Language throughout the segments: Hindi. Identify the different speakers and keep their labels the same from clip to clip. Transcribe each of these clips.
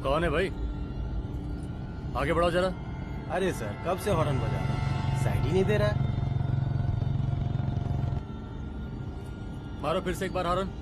Speaker 1: कौन है भाई? आगे बढ़ाओ जरा।
Speaker 2: अरे सर, कब से हॉर्न बजा रहा है, साइड ही नहीं दे रहा है।
Speaker 1: मारो फिर से एक बार हॉर्न।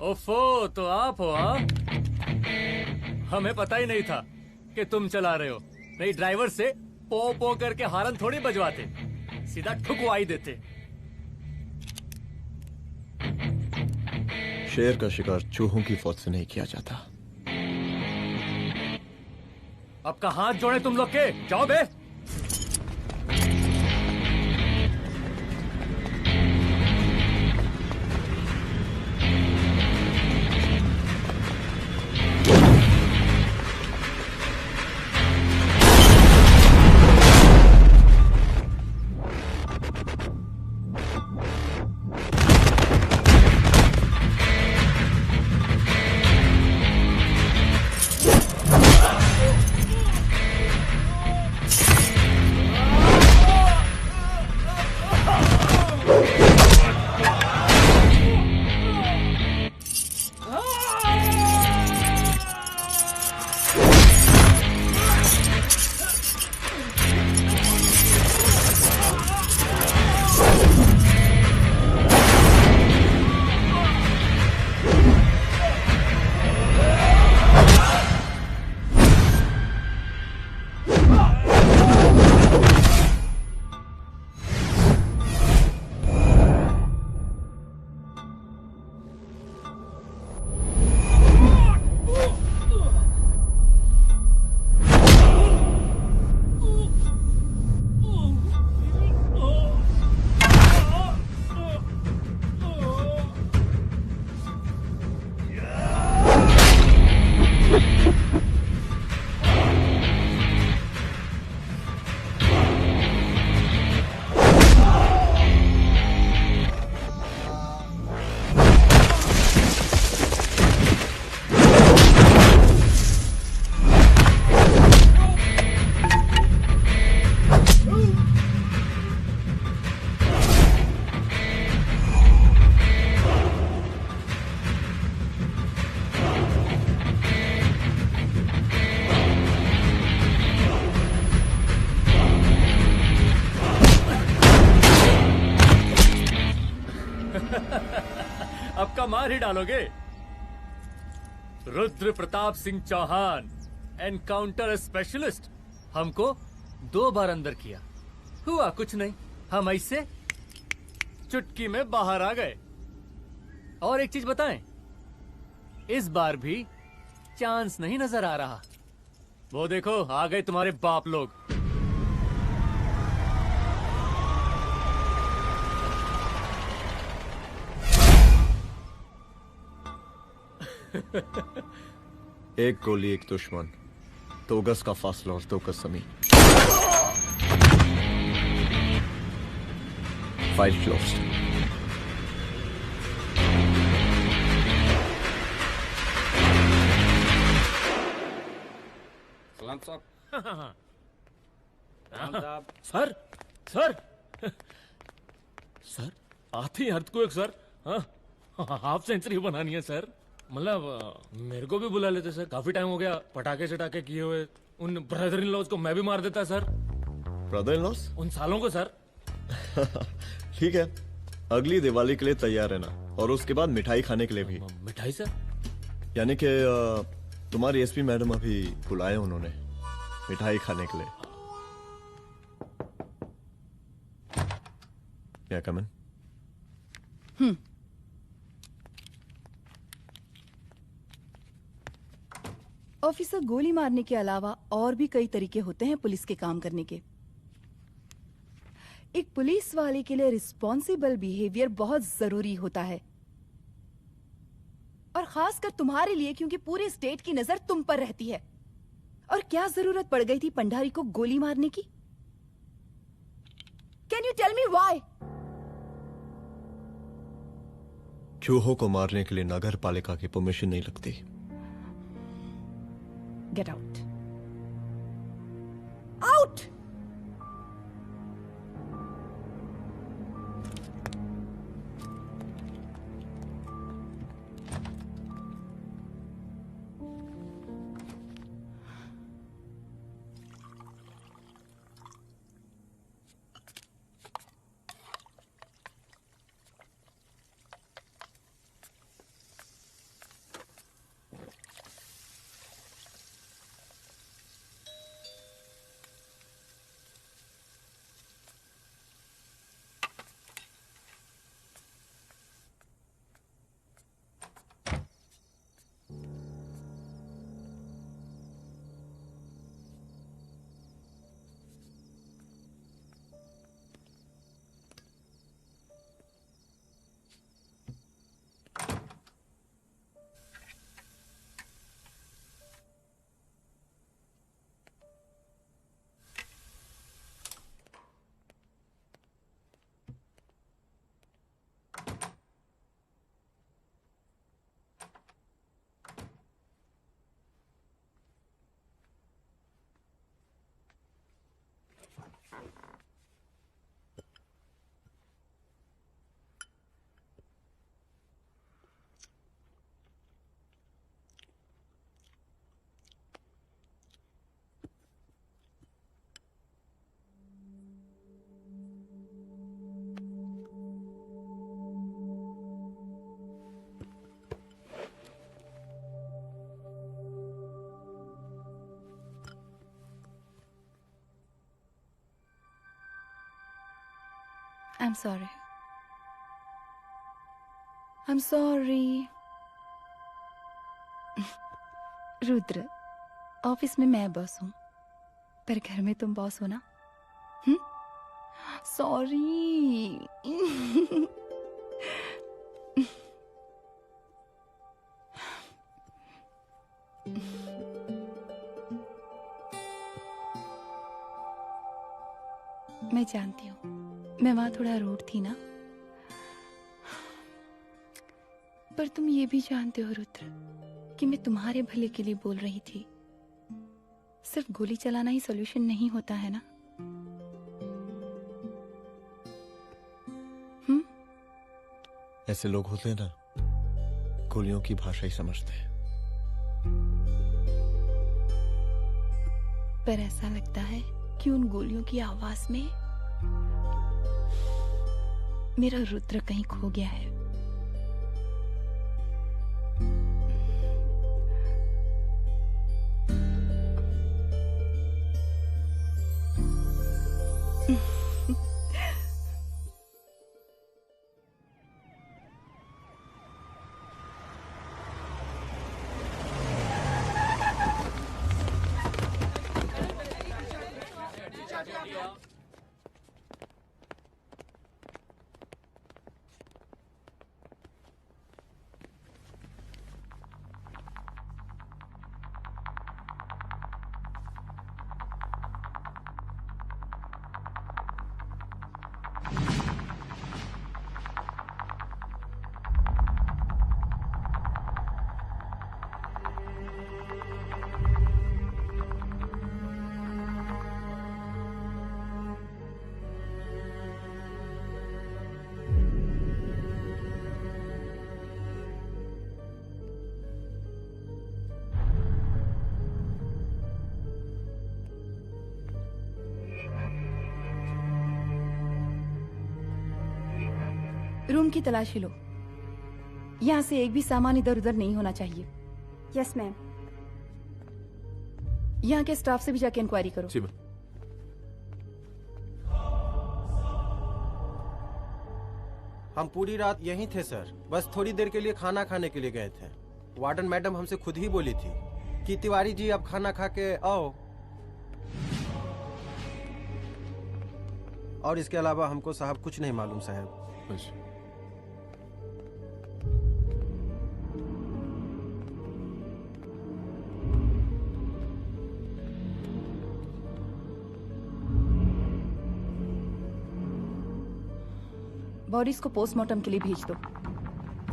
Speaker 1: ओफो, तो आप हो? हाँ, हमें पता ही नहीं था कि तुम चला रहे हो। नहीं, ड्राइवर से पो पो करके हॉर्न थोड़ी बजवाते, सीधा ठुकवाई देते।
Speaker 3: शेर का शिकार चूहों की फौज से नहीं किया जाता।
Speaker 1: अब का हाथ जोड़े तुम लोग के, जाओ बे। अब का मार ही डालोगे? Rudra Pratap Singh Chauhan, encounter specialist. हमको 2 बार अंदर किया, हुआ कुछ नहीं। हम ऐसे चुटकी में बाहर आ गए। और एक चीज बताएं, इस बार भी चांस नहीं नजर आ रहा। वो देखो, आ गए तुम्हारे बाप लोग।
Speaker 3: एक गोली, एक दुश्मन, 2 गज का फासला और 2 गज जमीन। File closed.
Speaker 4: राम साहब।
Speaker 5: सर सर सर आती अर्थक्वेक सर। हाँ हाफ सेंचुरी बनानी है सर। मतलब मेरे को भी बुला लेते सर, काफी टाइम हो गया पटाखे चटाखे किए हुए। उन ब्रदर इन लॉज को मैं भी मार देता सर,
Speaker 3: ब्रदर इन लॉस?
Speaker 5: उन सालों को सर।
Speaker 3: ठीक है, अगली दिवाली के लिए तैयार रहना, और उसके बाद मिठाई खाने के लिए भी।
Speaker 5: मिठाई सर?
Speaker 3: यानी कि तुम्हारी एसपी मैडम अभी बुलाए उन्होंने मिठाई खाने के लिए। क्या कमन?
Speaker 6: ऑफिसर, गोली मारने के अलावा और भी कई तरीके होते हैं पुलिस के काम करने के। एक पुलिस वाले के लिए रिस्पॉन्सिबल बिहेवियर बहुत जरूरी होता है, और खासकर तुम्हारे लिए, क्योंकि पूरे स्टेट की नजर तुम पर रहती है। और क्या जरूरत पड़ गई थी पंडारी को गोली मारने की? Can you tell me why?
Speaker 3: चूहों को मारने के लिए नगर पालिका की परमिशन नहीं लगती।
Speaker 6: Get out, out. I'm sorry. I'm sorry. Rudra, office में मैं बॉस हूं, पर घर में तुम बॉस हो ना? सॉरी। मैं जानती हूँ, मैं वहां थोड़ा रूड थी ना, पर तुम ये भी जानते हो रुद्र कि मैं तुम्हारे भले के लिए बोल रही थी। सिर्फ गोली चलाना ही सॉल्यूशन नहीं होता है ना।
Speaker 3: ऐसे लोग होते हैं ना, गोलियों की भाषा ही समझते हैं।
Speaker 6: पर ऐसा लगता है कि उन गोलियों की आवाज में मेरा रुद्र कहीं खो गया है। रूम की तलाशी लो। यहाँ से एक भी सामान इधर उधर नहीं होना चाहिए।
Speaker 4: Yes ma'am.
Speaker 6: यहाँ के स्टाफ से भी जाके इंक्वायरी करो।
Speaker 7: जी मैम।
Speaker 2: हम पूरी रात यहीं थे सर, बस थोड़ी देर के लिए खाना खाने के लिए गए थे। वार्डन मैडम हमसे खुद ही बोली थी कि तिवारी जी आप खाना खा के आओ, और इसके अलावा हमको साहब कुछ नहीं मालूम साहब।
Speaker 7: बस।
Speaker 6: बॉडीज को पोस्टमार्टम के लिए भेज दो।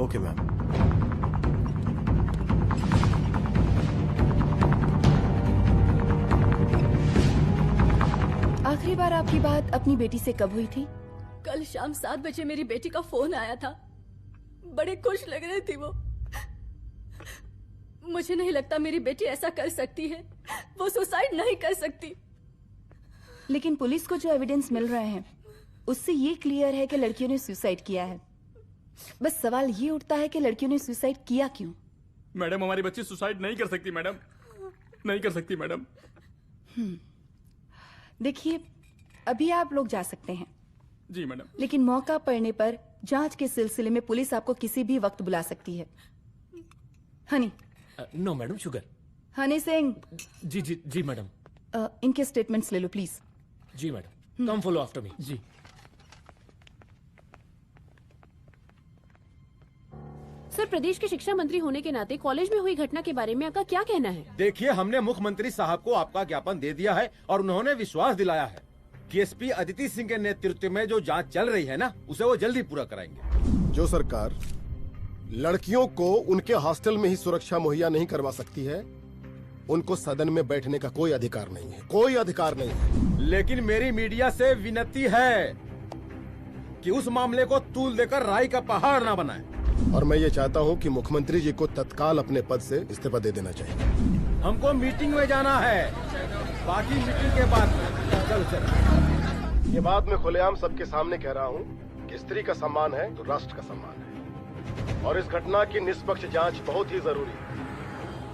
Speaker 2: Okay ma'am.
Speaker 6: आखिरी बार आपकी बात अपनी बेटी से कब हुई थी?
Speaker 4: कल शाम 7 बजे मेरी बेटी का फोन आया था। बड़ी खुश लग रही थी वो। मुझे नहीं लगता मेरी बेटी ऐसा कर सकती है। वो सुसाइड नहीं कर सकती।
Speaker 6: लेकिन पुलिस को जो एविडेंस मिल रहे हैं उससे ये क्लियर है कि लड़कियों ने सुसाइड किया है। बस सवाल ये उठता है कि लड़कियों ने सुसाइड किया क्यों?
Speaker 8: मैडम हमारी बच्ची सुसाइड नहीं कर सकती मैडम, नहीं कर सकती मैडम।
Speaker 6: देखिए, अभी आप लोग जा सकते हैं।
Speaker 8: जी मैडम।
Speaker 6: लेकिन मौका पड़ने पर जांच के सिलसिले में पुलिस आपको किसी भी वक्त बुला सकती है। Honey.
Speaker 5: No madam, sugar.
Speaker 6: Honey Singh.
Speaker 5: जी जी जी मैडम।
Speaker 6: इनके स्टेटमेंट्स ले लो प्लीज।
Speaker 5: जी madam, come follow after me. जी।
Speaker 4: सर, प्रदेश के शिक्षा मंत्री होने के नाते कॉलेज में हुई घटना के बारे में आपका क्या कहना है?
Speaker 9: देखिए, हमने मुख्यमंत्री साहब को आपका ज्ञापन दे दिया है और उन्होंने विश्वास दिलाया है कि एसपी अदिति सिंह के नेतृत्व में जो जांच चल रही है ना, उसे वो जल्दी पूरा कराएंगे।
Speaker 10: जो सरकार लड़कियों को उनके हॉस्टल में ही सुरक्षा मुहैया नहीं करवा सकती है, उनको सदन में बैठने का कोई अधिकार नहीं है, कोई अधिकार नहीं है।
Speaker 9: लेकिन मेरी मीडिया से विनती है कि उस मामले को तूल देकर राई का पहाड़ ना बनाए।
Speaker 10: और मैं ये चाहता हूँ कि मुख्यमंत्री जी को तत्काल अपने पद से इस्तीफा दे देना चाहिए।
Speaker 9: हमको मीटिंग में जाना है, बाकी मीटिंग के बाद। चलो चलो।
Speaker 10: ये बात मैं खुलेआम सबके सामने कह रहा हूँ कि स्त्री का सम्मान है तो राष्ट्र का सम्मान है, और इस घटना की निष्पक्ष जांच बहुत ही जरूरी है,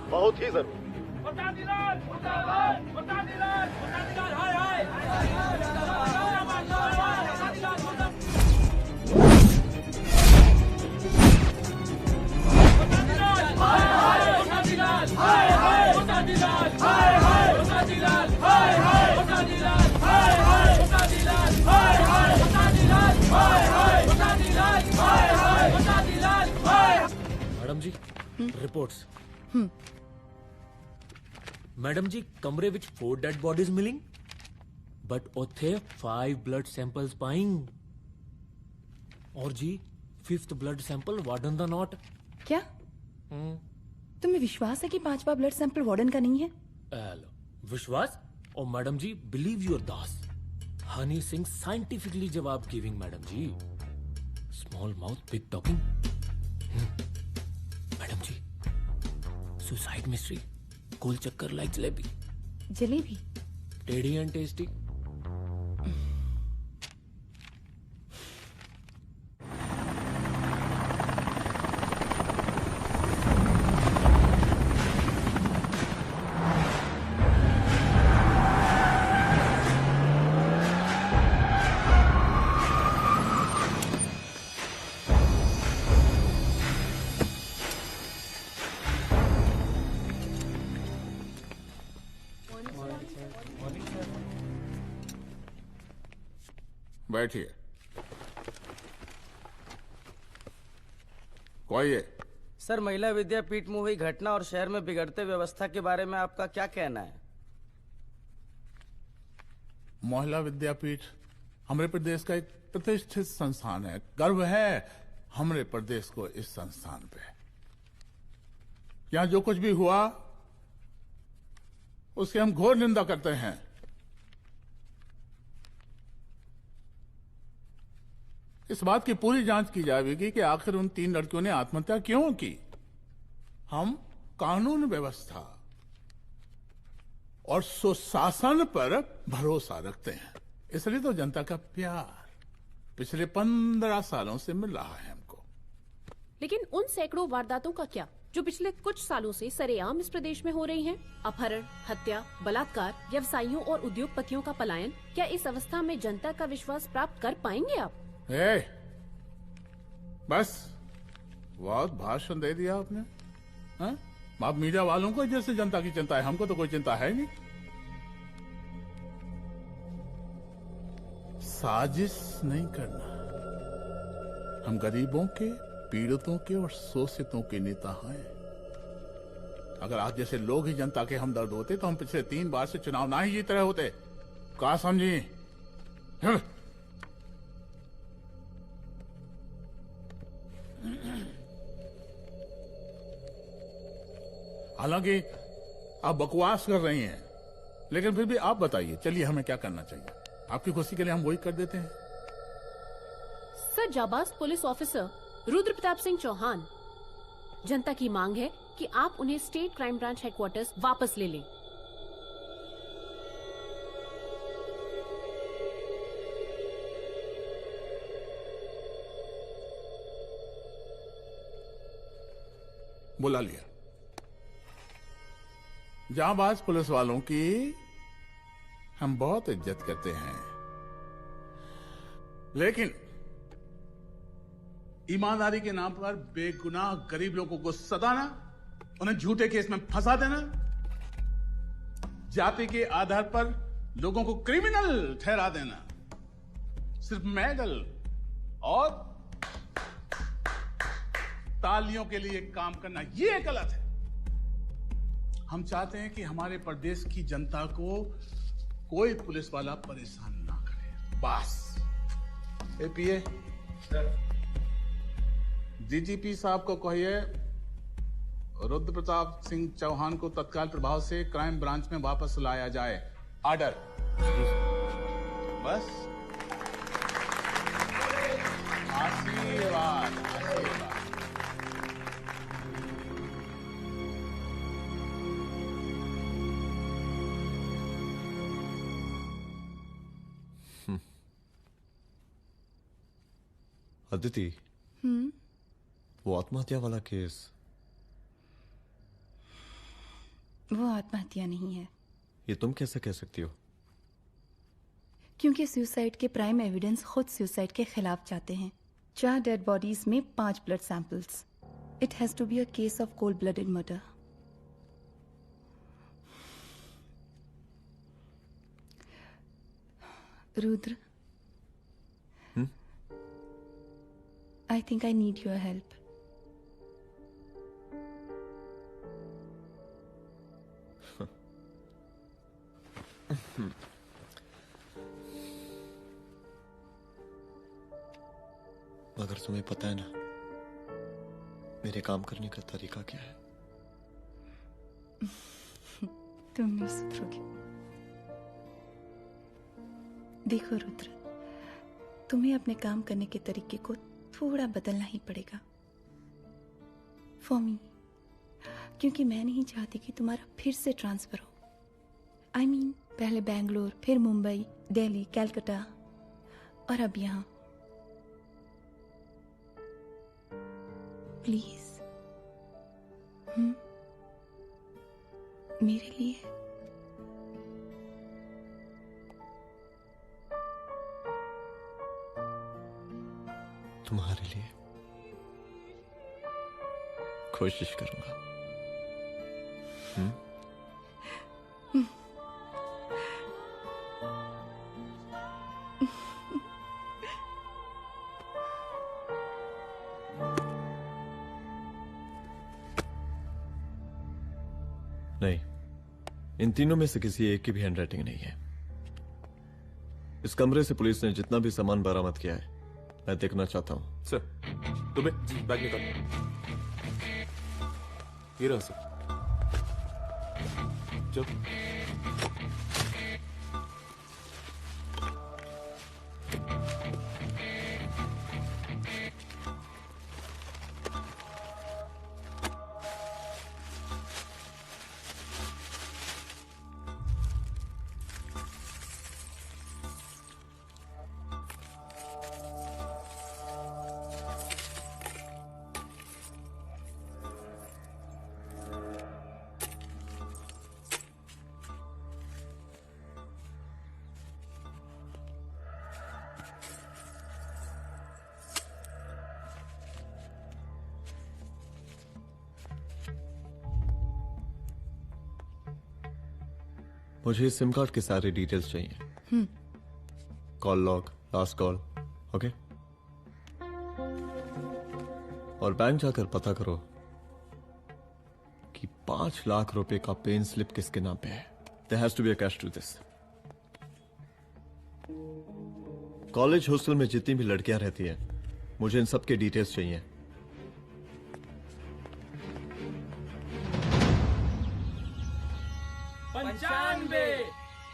Speaker 10: बहुत ही जरूरी।
Speaker 5: मैडम जी, रिपोर्ट्स। मैडम जी, कमरे विच 4 डेड बॉडीज मिलिंग, बट उथे 5 ब्लड सैंपल्स पाइंग। और जी 5th ब्लड सैंपल वार्डन दा नॉट।
Speaker 6: क्या तुम्हें विश्वास है कि 5वां ब्लड सैंपल वार्डन का नहीं है?
Speaker 5: विश्वास? और मैडम जी, बिलीव योर दास। हनी सिंह साइंटिफिकली जवाब गिविंग मैडम जी। Small mouth big talking. Madam जी, सुसाइड मिस्ट्री, गोल चक्कर लाइक जलेबी।
Speaker 6: जलेबी
Speaker 5: टेढ़ी एंड टेस्टी।
Speaker 7: बैठिए। कोई है?
Speaker 2: सर, महिला विद्यापीठ में हुई घटना और शहर में बिगड़ते व्यवस्था के बारे में आपका क्या कहना है?
Speaker 11: महिला विद्यापीठ हमारे प्रदेश का एक प्रतिष्ठित संस्थान है। गर्व है हमारे प्रदेश को इस संस्थान पे। यहाँ जो कुछ भी हुआ उसकी हम घोर निंदा करते हैं। इस बात की पूरी जांच की जाएगी कि आखिर उन 3 लड़कियों ने आत्महत्या क्यों की। हम कानून व्यवस्था और सुशासन पर भरोसा रखते हैं, इसलिए तो जनता का प्यार। पिछले 15 सालों से मिल रहा है हमको।
Speaker 7: लेकिन उन सैकड़ों वारदातों का क्या जो पिछले कुछ सालों से सरेआम इस प्रदेश में हो रही हैं? अपहरण, हत्या, बलात्कार, व्यवसायियों और उद्योगपतियों का पलायन। क्या इस अवस्था में जनता का विश्वास प्राप्त कर पाएंगे आप?
Speaker 11: बस बहुत भाषण दे दिया आपने। हाँ? आप मीडिया वालों को जैसे जनता की चिंता है, हमको तो कोई चिंता है नहीं। साजिश नहीं करना। हम गरीबों के, पीड़ितों के और शोषितों के नेता हैं। अगर आप जैसे लोग ही जनता के हमदर्द होते तो हम पिछले 3 बार से चुनाव ना ही जीत रहे होते। क्या समझी? हालांकि आप बकवास कर रही हैं, लेकिन फिर भी आप बताइए, चलिए हमें क्या करना चाहिए? आपकी खुशी के लिए हम वही कर देते हैं।
Speaker 7: सर, जाबाज पुलिस ऑफिसर रुद्र प्रताप सिंह चौहान, जनता की मांग है कि आप उन्हें स्टेट क्राइम ब्रांच हेडक्वार्टर्स वापस ले लें।
Speaker 11: बुला लिया। जाबाज पुलिस वालों की हम बहुत इज्जत करते हैं, लेकिन ईमानदारी के नाम पर बेगुनाह गरीब लोगों को सताना, उन्हें झूठे केस में फंसा देना, जाति के आधार पर लोगों को क्रिमिनल ठहरा देना, सिर्फ मेडल और तालियों के लिए काम करना, ये गलत है। हम चाहते हैं कि हमारे प्रदेश की जनता को कोई पुलिस वाला परेशान ना करे, बस। एपीए डीजीपी साहब को कहिए रुद्र प्रताप सिंह चौहान को तत्काल प्रभाव से क्राइम ब्रांच में वापस लाया जाए। ऑर्डर। बस। आशीर्वाद, आशीर्वाद।
Speaker 3: अदिति, वो आत्महत्या वाला केस,
Speaker 6: वो आत्महत्या नहीं है।
Speaker 3: ये तुम कैसे कह सकती हो?
Speaker 6: क्योंकि सुसाइड के प्राइम एविडेंस खुद सुसाइड के खिलाफ जाते हैं। 4 डेड बॉडीज में 5 blood samples. It has to be a case of cold blooded murder. Rudra, I think I need your help.
Speaker 3: मगर तुम्हें पता है ना मेरे काम करने का तरीका क्या है?
Speaker 6: तुम नहीं सुधरोगे। देखो रुद्र, तुम्हें अपने काम करने के तरीके को थोड़ा बदलना ही पड़ेगा फॉर मी, क्योंकि मैं नहीं चाहती कि तुम्हारा फिर से ट्रांसफर हो। I mean, पहले बैंगलोर, फिर मुंबई, दिल्ली, कलकत्ता और अब यहां। प्लीज मेरे लिए।
Speaker 3: तुम्हारे लिए कोशिश करूंगा। नहीं, इन तीनों में से किसी एक की भी हैंडराइटिंग नहीं है। इस कमरे से पुलिस ने जितना भी सामान बरामद किया है मैं देखना चाहता हूं।
Speaker 8: सर, तुम्हें बैग निकाल। ये रहा सर। चल।
Speaker 3: मुझे सिम कार्ड के सारे डिटेल्स चाहिए। Call log, last call, okay. और बैंक जाकर पता करो कि 5 लाख रुपए का पेन स्लिप किसके नाम पे है। There has to be a cash to this. College hostel में जितनी भी लड़कियां रहती हैं, मुझे इन सब के डिटेल्स चाहिए।
Speaker 5: पंचानवे,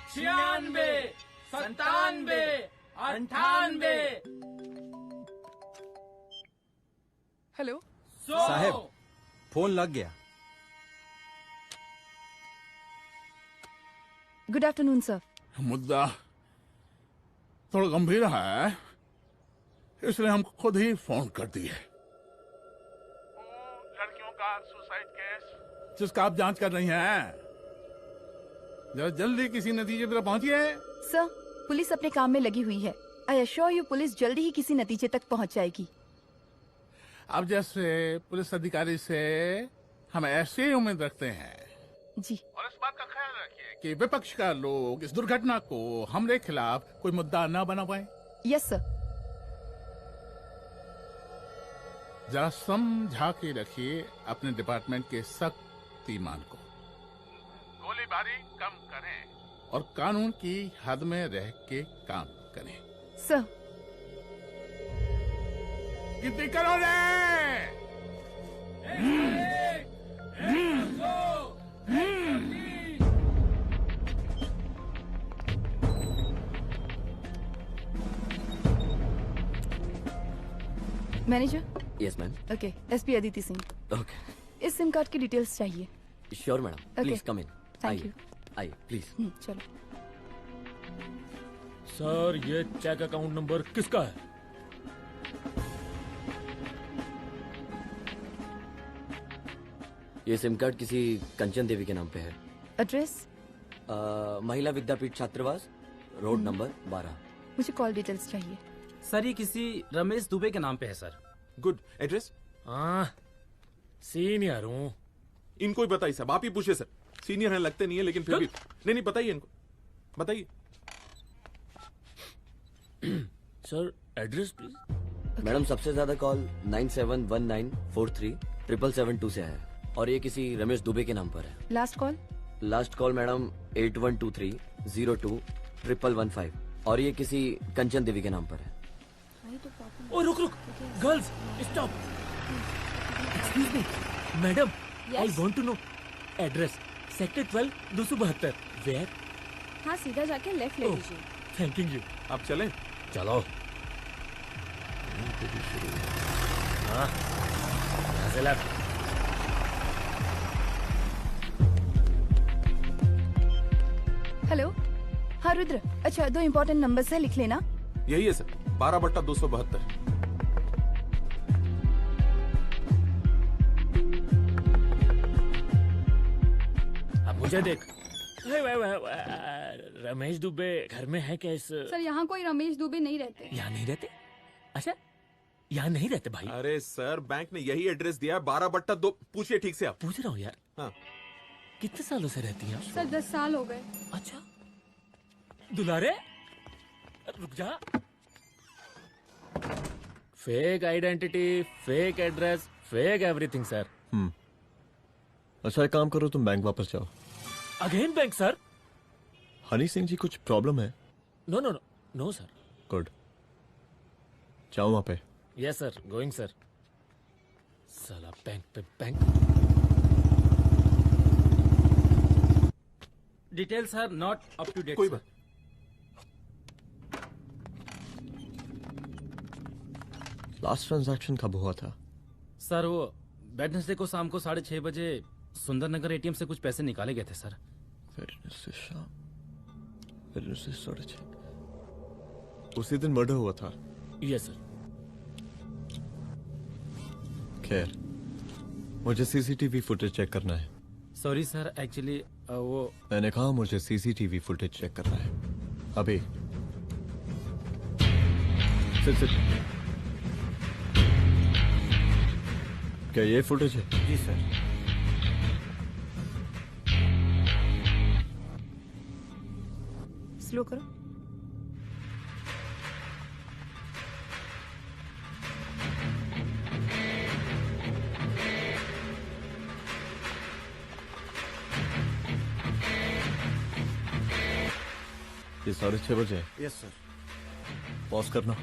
Speaker 5: 96, 97, 98।
Speaker 12: हेलो
Speaker 2: साहब, फोन लग गया।
Speaker 12: Good afternoon sir.
Speaker 11: मुद्दा थोड़ा गंभीर है, इसलिए हम खुद ही फोन कर दिए। लड़कियों का सुसाइड केस जिसका आप जांच कर रही हैं, जरा जल्दी किसी नतीजे पर पहुंचिए।
Speaker 12: सर, पुलिस अपने काम में लगी हुई है। आई अश्योर यू पुलिस जल्दी ही किसी नतीजे तक पहुंच जाएगी।
Speaker 11: आप जैसे पुलिस अधिकारी से हम ऐसी ही उम्मीद रखते हैं
Speaker 12: जी।
Speaker 11: और इस बात का ख्याल रखिए कि विपक्ष का लोग इस दुर्घटना को हमरे खिलाफ कोई मुद्दा न बना पाए।
Speaker 12: Yes sir.
Speaker 11: जरा समझा के रखिए अपने डिपार्टमेंट के सख्त ईमान को। गोलीबारी कम करें और कानून की हद में रह के काम करें।
Speaker 12: सर।
Speaker 11: कितनी करो रे?
Speaker 12: Manager.
Speaker 13: Yes ma'am.
Speaker 12: Okay, SP Aditi Singh.
Speaker 13: Okay.
Speaker 12: इस सिम कार्ड की डिटेल्स चाहिए।
Speaker 13: Sure madam, please come in.
Speaker 12: Thank you.
Speaker 13: आइए प्लीज।
Speaker 12: चलो।
Speaker 5: सर, ये चेक अकाउंट नंबर किसका है?
Speaker 13: ये सिम कार्ड किसी कंचन देवी के नाम पे है।
Speaker 12: एड्रेस?
Speaker 13: महिला विद्यापीठ छात्रावास, रोड नंबर 12।
Speaker 12: मुझे कॉल डिटेल्स चाहिए।
Speaker 14: सर, ये किसी रमेश दुबे के नाम पे है सर।
Speaker 8: गुड। एड्रेस?
Speaker 5: हाँ, सीनियर हूँ।
Speaker 8: इनको ही बताइए साहब, आप ही पूछे सर। सीनियर हैं लगते नहीं है, लेकिन फिर भी नहीं बताइए इनको, बताइए।
Speaker 5: Sir, address please.
Speaker 13: मैडम, सबसे ज्यादा कॉल 9719437772 से है और ये किसी रमेश दुबे के नाम पर है।
Speaker 12: Last call?
Speaker 13: Last call madam 8123021115 और ये किसी कंचन देवी के नाम पर है।
Speaker 5: ओ रुक, girls stop. Excuse me madam, I want to know address. Sector 12 272। Where?
Speaker 4: हाँ, सीधा जाके लेफ्ट ले लीजिए।
Speaker 5: Thank you.
Speaker 8: आप चलें?
Speaker 5: चलो। हाँ, यहाँ से लेफ्ट।
Speaker 12: हेलो। हाँ रुद्र, अच्छा 2 इम्पोर्टेंट नंबर्स है, लिख लेना।
Speaker 8: यही है सर, 12/272।
Speaker 5: अब मुझे देख। रमेश दुबे घर में है क्या? इस
Speaker 4: सर, यहाँ कोई रमेश दुबे नहीं रहते।
Speaker 5: यहाँ नहीं रहते? अच्छा, यहाँ नहीं रहते भाई।
Speaker 8: अरे सर, बैंक ने यही एड्रेस दिया है, 12/2। पूछिए ठीक से आप।
Speaker 5: पूछ रहा हूँ यार।
Speaker 8: हाँ।
Speaker 5: कितने सालों से रहती हैं?
Speaker 4: सर, 10 साल हो गए।
Speaker 5: अच्छा, दुलारे रुक जा। Fake identity, fake address, fake everything sir.
Speaker 3: अच्छा, एक काम करो, तुम बैंक वापस जाओ।
Speaker 5: Again bank sir?
Speaker 3: Honey Singh ji, कुछ प्रॉब्लम है?
Speaker 5: No no no no sir.
Speaker 3: Good, जाओ वहां पे।
Speaker 5: Yes sir, going sir. साला बैंक पे bank.
Speaker 14: Details sir not up to date.
Speaker 8: कोई बात।
Speaker 3: लास्ट ट्रांजैक्शन कब हुआ था?
Speaker 14: सर, वो वेडनेसडे को शाम को 6:30 बजे सुंदरनगर एटीएम से कुछ पैसे निकाले गए थे सर।
Speaker 3: वेडनेसडे शाम, वेडनेसडे 6:30। उसी दिन मर्डर हुआ था?
Speaker 5: Yes sir.
Speaker 3: खैर, मुझे सीसीटीवी फुटेज चेक करना है।
Speaker 14: सॉरी सर, एक्चुअली वो
Speaker 3: मैंने कहा मुझे सीसीटीवी फुटेज चेक करना है अभी। सिट। क्या ये फुटेज है?
Speaker 2: जी सर।
Speaker 12: स्लो करो।
Speaker 3: ये 6:30 बजे है।
Speaker 2: Yes sir.
Speaker 3: पॉज करना।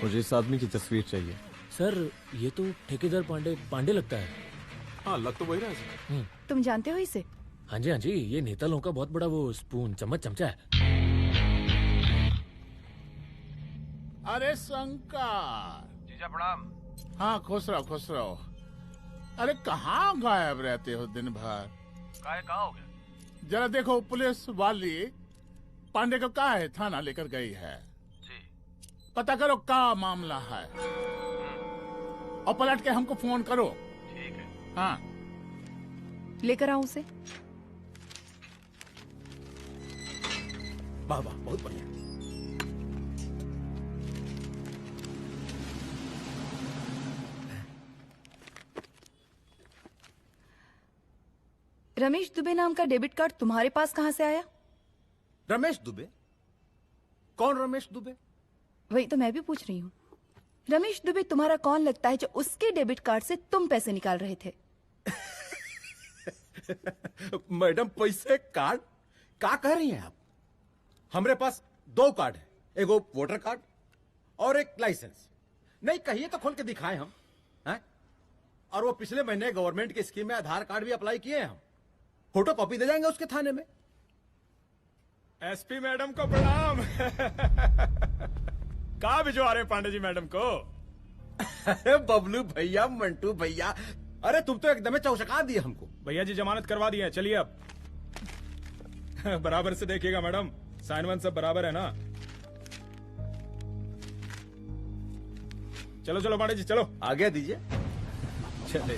Speaker 3: मुझे इस आदमी की तस्वीर चाहिए।
Speaker 5: सर ये तो ठेकेदार पांडे लगता है।
Speaker 8: हाँ लग तो वही रहा है सर।
Speaker 12: तुम जानते हो इसे?
Speaker 5: हाँ जी ये नेता लोगों का बहुत बड़ा वो स्पून चमचा है।
Speaker 11: अरे शंकर।
Speaker 15: जीजा प्रणाम।
Speaker 11: हाँ खुश रहो। अरे कहाँ गायब रहते हो दिन भर?
Speaker 15: कहाँ हो गया?
Speaker 11: जरा देखो पुलिस वाली पांडे को कहा है थाना लेकर गई है।
Speaker 15: जी।
Speaker 11: पता करो क्या मामला है और पलट के हमको फोन करो।
Speaker 15: ठीक है।
Speaker 11: हाँ
Speaker 12: लेकर आओ उसे।
Speaker 9: वाह बहुत बढ़िया।
Speaker 12: रमेश दुबे नाम का डेबिट कार्ड तुम्हारे पास कहां से आया?
Speaker 9: रमेश दुबे? कौन रमेश दुबे?
Speaker 12: वही तो मैं भी पूछ रही हूँ। रमेश दुबे तुम्हारा कौन लगता है जो उसके डेबिट कार्ड से तुम पैसे निकाल रहे थे?
Speaker 9: मैडम पैसे कार्ड क्या कह रही हैं आप? हमारे पास 2 कार्ड है, एक वोटर कार्ड और एक लाइसेंस। नहीं कहिए तो खोल के दिखाएं हम हैं? और वो पिछले महीने गवर्नमेंट की स्कीम में आधार कार्ड भी अप्लाई किए हैं हम। फोटो कॉपी दे जाएंगे उसके थाने में।
Speaker 16: एसपी मैडम को प्रणाम। कहाँ भिजवा रहे हैं पांडे जी मैडम को?
Speaker 9: अरे बबलू भैया, मंटू भैया, अरे तुम तो एकदम चौसका दिए हमको।
Speaker 16: भैया जी जमानत करवा दिए हैं, चलिए अब। बराबर से देखिएगा मैडम, साइन वन सब बराबर है ना? चलो पांडे जी चलो।
Speaker 9: आगे दीजिए।
Speaker 16: चले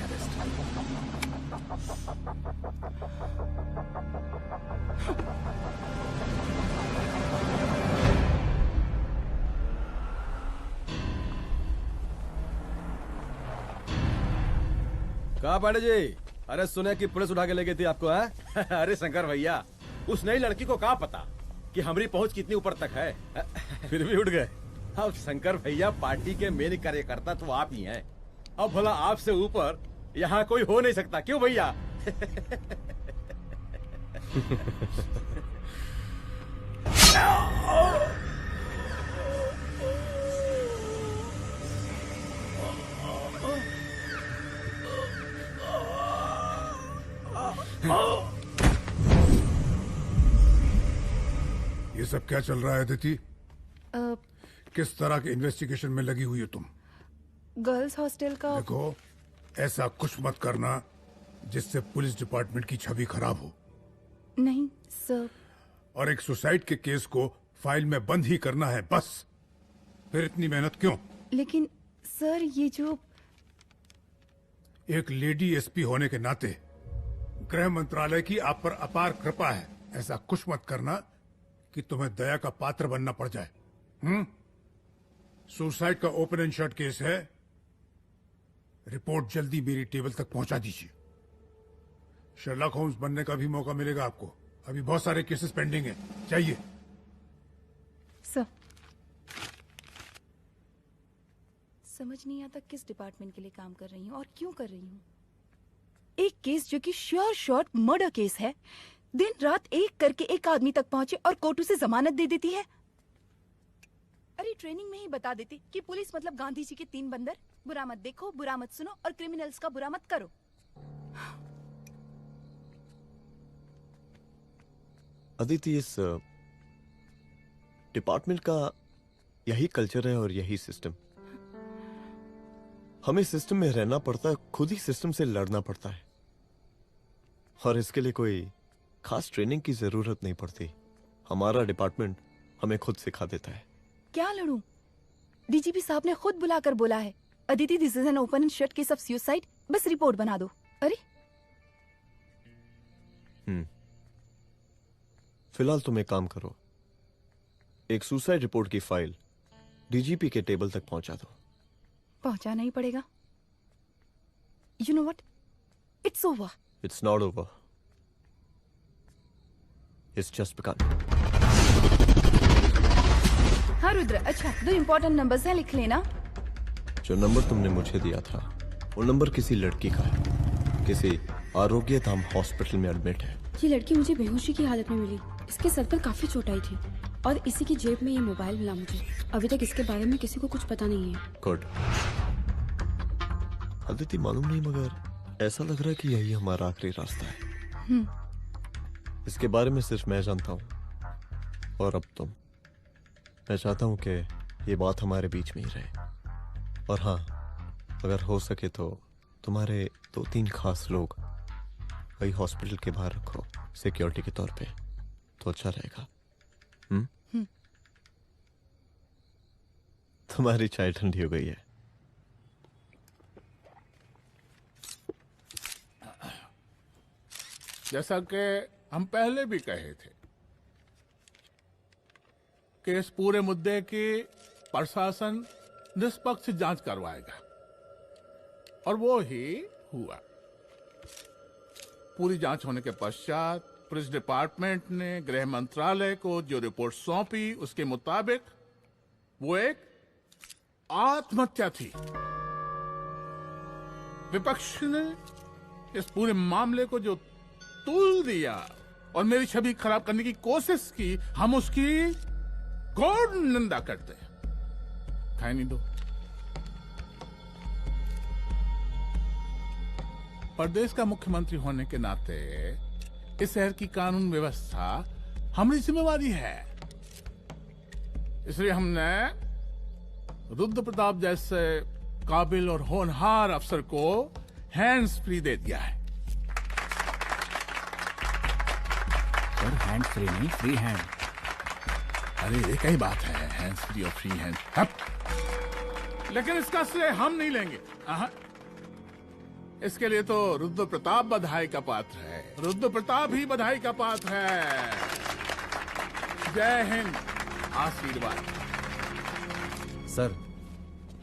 Speaker 9: कहा पांडे जी? अरे सुने कि पुलिस उठा के ले गई थी आपको है? अरे शंकर भैया, उस नई लड़की को क्या पता कि हमारी पहुंच कितनी ऊपर तक है। फिर भी उठ गए। अब शंकर भैया पार्टी के मेन कार्यकर्ता तो आप ही हैं। अब भला आपसे ऊपर यहाँ कोई हो नहीं सकता, क्यों भैया?
Speaker 17: ये सब क्या चल रहा है अदिति? किस तरह के इन्वेस्टिगेशन में लगी हुई है तुम?
Speaker 12: गर्ल्स हॉस्टल का।
Speaker 17: देखो, ऐसा कुछ मत करना जिससे पुलिस डिपार्टमेंट की छवि खराब हो।
Speaker 12: नहीं सर।
Speaker 17: और एक सुसाइड के केस को फाइल में बंद ही करना है बस। फिर इतनी मेहनत क्यों?
Speaker 12: लेकिन सर ये जो
Speaker 17: एक लेडी एसपी होने के नाते गृह मंत्रालय की आप पर अपार कृपा है। ऐसा कुछ मत करना कि तुम्हें दया का पात्र बनना पड़ जाए। सुसाइड का ओपन एंड शट केस है। रिपोर्ट जल्दी मेरी टेबल तक पहुंचा दीजिए। शर्लॉक होम्स बनने का भी मौका मिलेगा आपको। अभी बहुत सारे केसेस पेंडिंग हैं। चाहिए
Speaker 12: सर। समझ नहीं आता किस डिपार्टमेंट के लिए काम कर रही हूँ और क्यों कर रही हूँ। एक केस जो कि श्योर शॉट मर्डर केस है, दिन रात एक करके एक आदमी तक पहुंचे और कोर्ट उसे जमानत दे देती है। अरे ट्रेनिंग में ही बता देती कि पुलिस मतलब गांधी जी के 3 बंदर, बुरा मत देखो, बुरा मत सुनो और क्रिमिनल्स का बुरा मत करो।
Speaker 3: अदिति, इस डिपार्टमेंट का यही कल्चर है और यही सिस्टम। हमें सिस्टम में रहना पड़ता है, खुद ही सिस्टम से लड़ना पड़ता है। और इसके लिए कोई खास ट्रेनिंग की जरूरत नहीं पड़ती। हमारा डिपार्टमेंट हमें खुद सिखा देता है।
Speaker 12: क्या लड़ूं? डीजीपी साहब ने खुद बुलाकर बोला है, Aditi this is an open and shut case of suicide, बस रिपोर्ट बना दो। अरे
Speaker 3: फिलहाल तुम एक काम करो, एक सुसाइड रिपोर्ट की फाइल डीजीपी के टेबल तक पहुंचा दो।
Speaker 12: पहुंचाना ही पड़ेगा। You know what, it's over.
Speaker 3: It's not over. It's just begun.
Speaker 12: हाँ रुद्र, अच्छा 2 इम्पोर्टेंट नंबर्स हैं, लिख लेना।
Speaker 3: जो नंबर तुमने मुझे दिया था वो नंबर किसी लड़की का है, किसी आरोग्य धाम हॉस्पिटल में एडमिट है।
Speaker 18: ये लड़की मुझे बेहोशी की हालत में मिली। इसके सर पर काफी चोट आई थी और इसी की जेब में ये मोबाइल मिला मुझे। अभी तक इसके बारे में किसी को कुछ पता नहीं है।
Speaker 3: गुड। अदिति मालूम नहीं, मगर ऐसा लग रहा है कि यही हमारा आखिरी रास्ता है। इसके बारे में सिर्फ मैं जानता हूँ और अब तुम। मैं चाहता हूँ कि ये बात हमारे बीच में ही रहे। और हाँ, अगर हो सके तो तुम्हारे 2-3 खास लोग वही हॉस्पिटल के बाहर रखो सिक्योरिटी के तौर पे, तो अच्छा रहेगा। तुम्हारी चाय ठंडी हो गई है।
Speaker 11: जैसा कि हम पहले भी कहे थे कि इस पूरे मुद्दे की प्रशासन निष्पक्ष जांच करवाएगा, और वो ही हुआ। पूरी जांच होने के पश्चात पुलिस डिपार्टमेंट ने गृह मंत्रालय को जो रिपोर्ट सौंपी उसके मुताबिक वो एक आत्महत्या थी। विपक्ष ने इस पूरे मामले को जो तूल दिया और मेरी छवि खराब करने की कोशिश की, हम उसकी घोर निंदा करते हैं। खाए नहीं दो। प्रदेश का मुख्यमंत्री होने के नाते इस शहर की कानून व्यवस्था हमारी जिम्मेवारी है। इसलिए हमने रुद्र प्रताप जैसे काबिल और होनहार अफसर को हैंड्स फ्री दे दिया है।
Speaker 14: सर हैंड फ्री नहीं, फ्री हैंड।
Speaker 11: अरे एक ही बात है, हैंड्स फ्री और फ्री हैंड। लेकिन इसका श्रेय हम नहीं लेंगे। इसके लिए तो रुद्र प्रताप बधाई का पात्र है। रुद्र प्रताप ही बधाई का पात्र है। जय हिंद। आशीर्वाद।
Speaker 3: सर,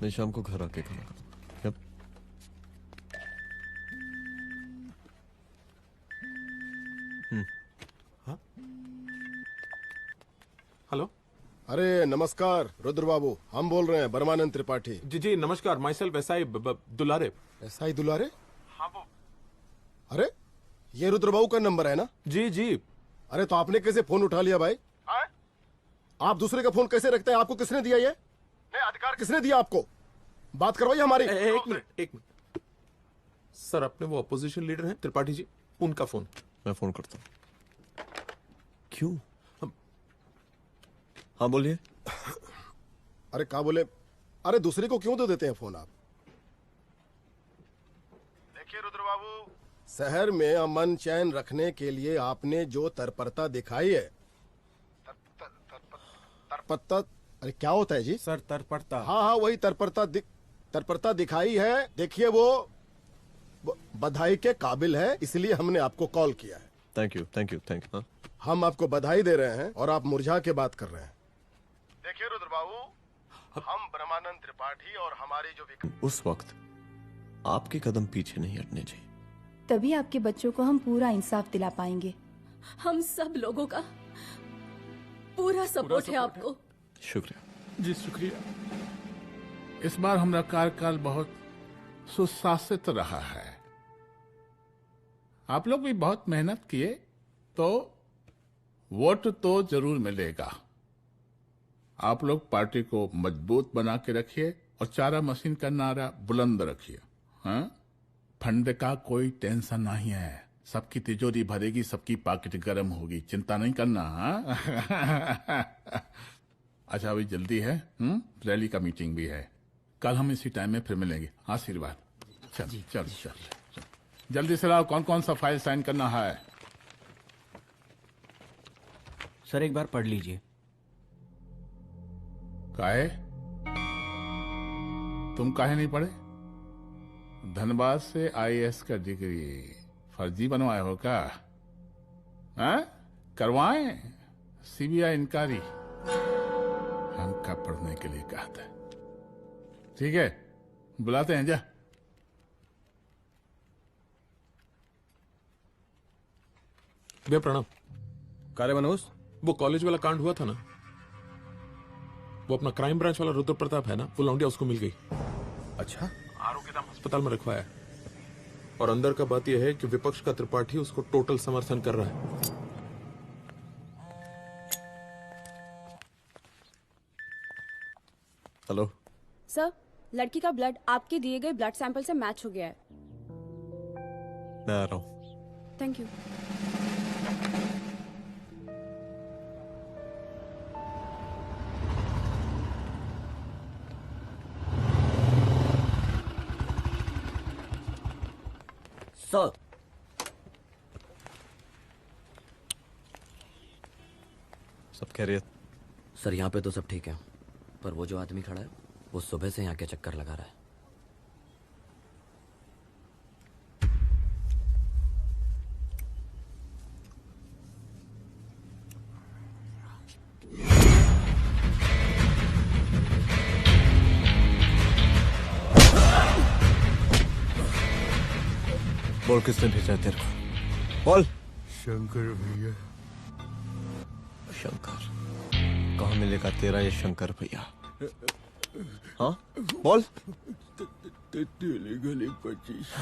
Speaker 3: मैं शाम को घर आके खाना।
Speaker 8: हेलो।
Speaker 10: अरे नमस्कार रुद्र बाबू, हम बोल रहे हैं परमानंद त्रिपाठी।
Speaker 8: जी जी नमस्कार। My self SI Dulare.
Speaker 10: SI दुलारे? हाँ वो। अरे ये रुद्र बाबू का नंबर है ना?
Speaker 8: जी जी।
Speaker 10: अरे तो आपने कैसे फोन उठा लिया भाई? आप दूसरे का फोन कैसे रखते हैं? आपको किसने दिया ये? अधिकार किसने दिया आपको? बात करवाइए हमारी।
Speaker 8: एक मिनट। सर अपने वो अपोजिशन लीडर हैं त्रिपाठी जी, उनका फोन।
Speaker 3: मैं फोन करता हूँ। क्यों? हाँ बोलिए।
Speaker 10: अरे क्या बोले? अरे दूसरे को क्यों दे देते हैं फोन आप? देखिए रुद्र बाबू, शहर में अमन चैन रखने के लिए आपने जो तत्परता दिखाई है। तत्परता? अरे क्या होता है जी?
Speaker 2: सर तत्परता।
Speaker 10: हाँ हाँ वही तत्परता दिखाई है। देखिए वो बधाई के काबिल है, इसलिए हमने आपको कॉल किया है।
Speaker 3: Thank you.
Speaker 10: हम आपको बधाई दे रहे हैं और आप मुरझा के बात कर रहे हैं। देखिए रुद्र बाबू, हम ब्रह्मानंद त्रिपाठी और हमारी जो
Speaker 3: उस वक्त आपके कदम पीछे नहीं हटने चाहिए।
Speaker 12: तभी आपके बच्चों को हम पूरा इंसाफ दिला पाएंगे।
Speaker 4: हम सब लोगों का पूरा सपोर्ट है आपको।
Speaker 3: शुक्रिया
Speaker 11: जी, शुक्रिया। इस बार हमारा कार्यकाल बहुत सुशासित रहा है। आप लोग भी बहुत मेहनत किए तो वोट तो जरूर मिलेगा। आप लोग पार्टी को मजबूत बना के रखिए और चारा मशीन का नारा बुलंद रखिए। हाँ, फंड का कोई टेंशन नहीं है। सबकी तिजोरी भरेगी, सबकी पॉकेट गर्म होगी, चिंता नहीं करना। हाँ? अच्छा अभी जल्दी है, रैली का मीटिंग भी है। कल हम इसी टाइम में फिर मिलेंगे। आशीर्वाद। चल जल्दी से लाओ, कौन कौन सा फाइल साइन करना है।
Speaker 14: सर एक बार पढ़ लीजिए।
Speaker 11: काहे? तुम काहे नहीं पढ़े? धनबाद से आईएएस का डिग्री फर्जी बनवाए हो क्या? करवाएं सीबीआई इंक्वायरी। हम कब पढ़ने के लिए कहा था। ठीक है, बुलाते हैं। जा
Speaker 8: भैया प्रणाम।
Speaker 9: कार्य मनोज,
Speaker 8: वो कॉलेज वाला कांड हुआ था ना, वो अपना क्राइम ब्रांच वाला रुद्र प्रताप है ना, वो लौंडिया उसको मिल गई।
Speaker 9: अच्छा।
Speaker 8: आरोग्य धाम अस्पताल में रखवाया है। और अंदर का बात यह है कि विपक्ष का त्रिपाठी उसको टोटल समर्थन कर रहा है।
Speaker 3: हेलो
Speaker 18: सर, लड़की का ब्लड आपके दिए गए ब्लड सैंपल से मैच हो गया है।
Speaker 3: मैं आ रहा हूँ।
Speaker 18: Thank you.
Speaker 13: सर,
Speaker 3: सब खैरियत?
Speaker 13: सर यहाँ पे तो सब ठीक है, पर वो जो आदमी खड़ा है वो सुबह से यहाँ के चक्कर लगा रहा है।
Speaker 3: बोल किसने भेजा है तेरे को? बोल।
Speaker 17: शंकर भैया।
Speaker 3: शंकर? कहाँ मिलेगा तेरा ये शंकर भैया? हाँ बोल।
Speaker 17: गली 25।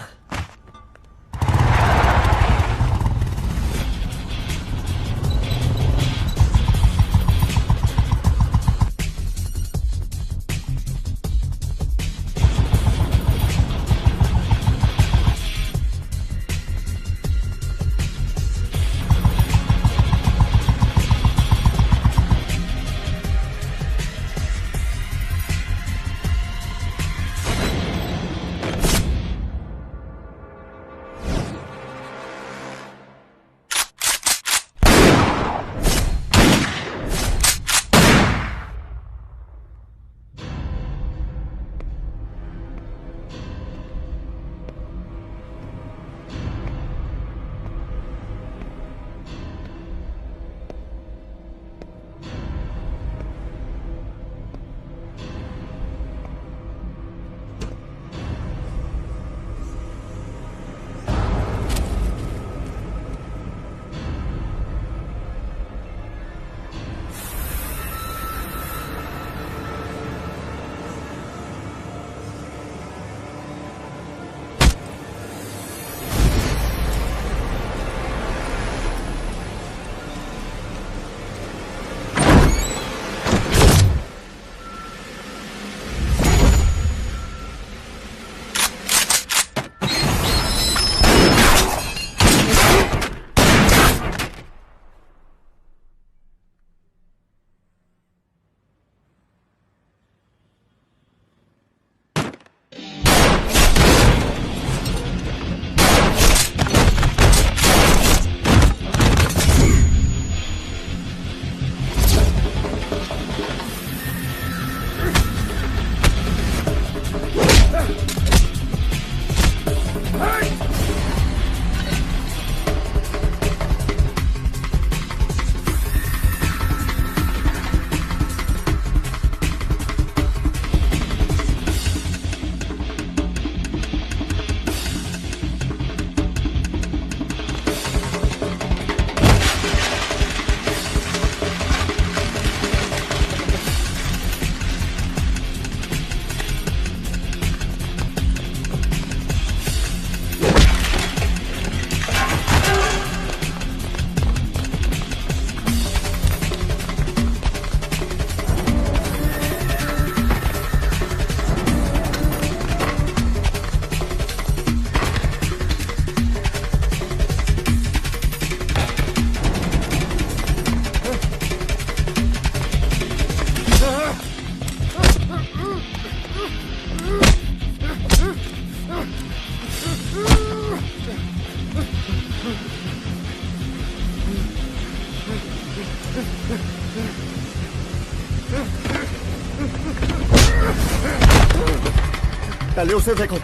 Speaker 3: पहले उसे देखो।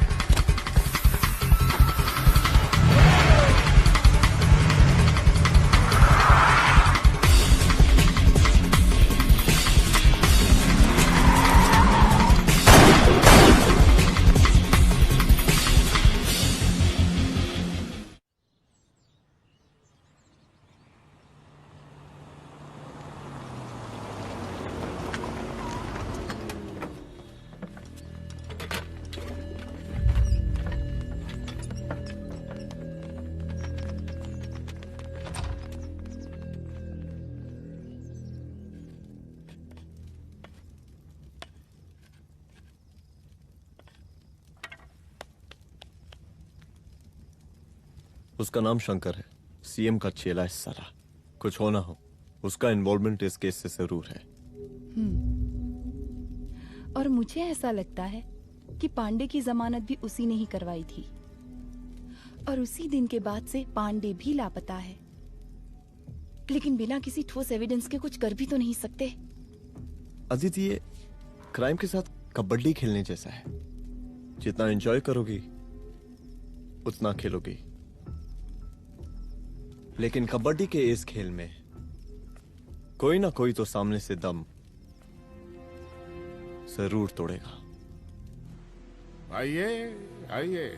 Speaker 3: उसका नाम शंकर है, सीएम का चेला है सारा। कुछ हो ना हो, उसका इन्वॉल्वमेंट इस केस से जरूर है।
Speaker 12: और मुझे ऐसा लगता है कि पांडे की जमानत भी उसी ने ही करवाई थी, और उसी दिन के बाद से पांडे भी लापता है। लेकिन बिना किसी ठोस एविडेंस के कुछ कर भी तो नहीं सकते।
Speaker 3: अदिति, ये क्राइम के साथ कबड्डी खेलने जैसा है। जितना एंजॉय करोगी उतना खेलोगी, लेकिन कबड्डी के इस खेल में कोई ना कोई तो सामने से दम जरूर तोड़ेगा।
Speaker 11: आइए आइए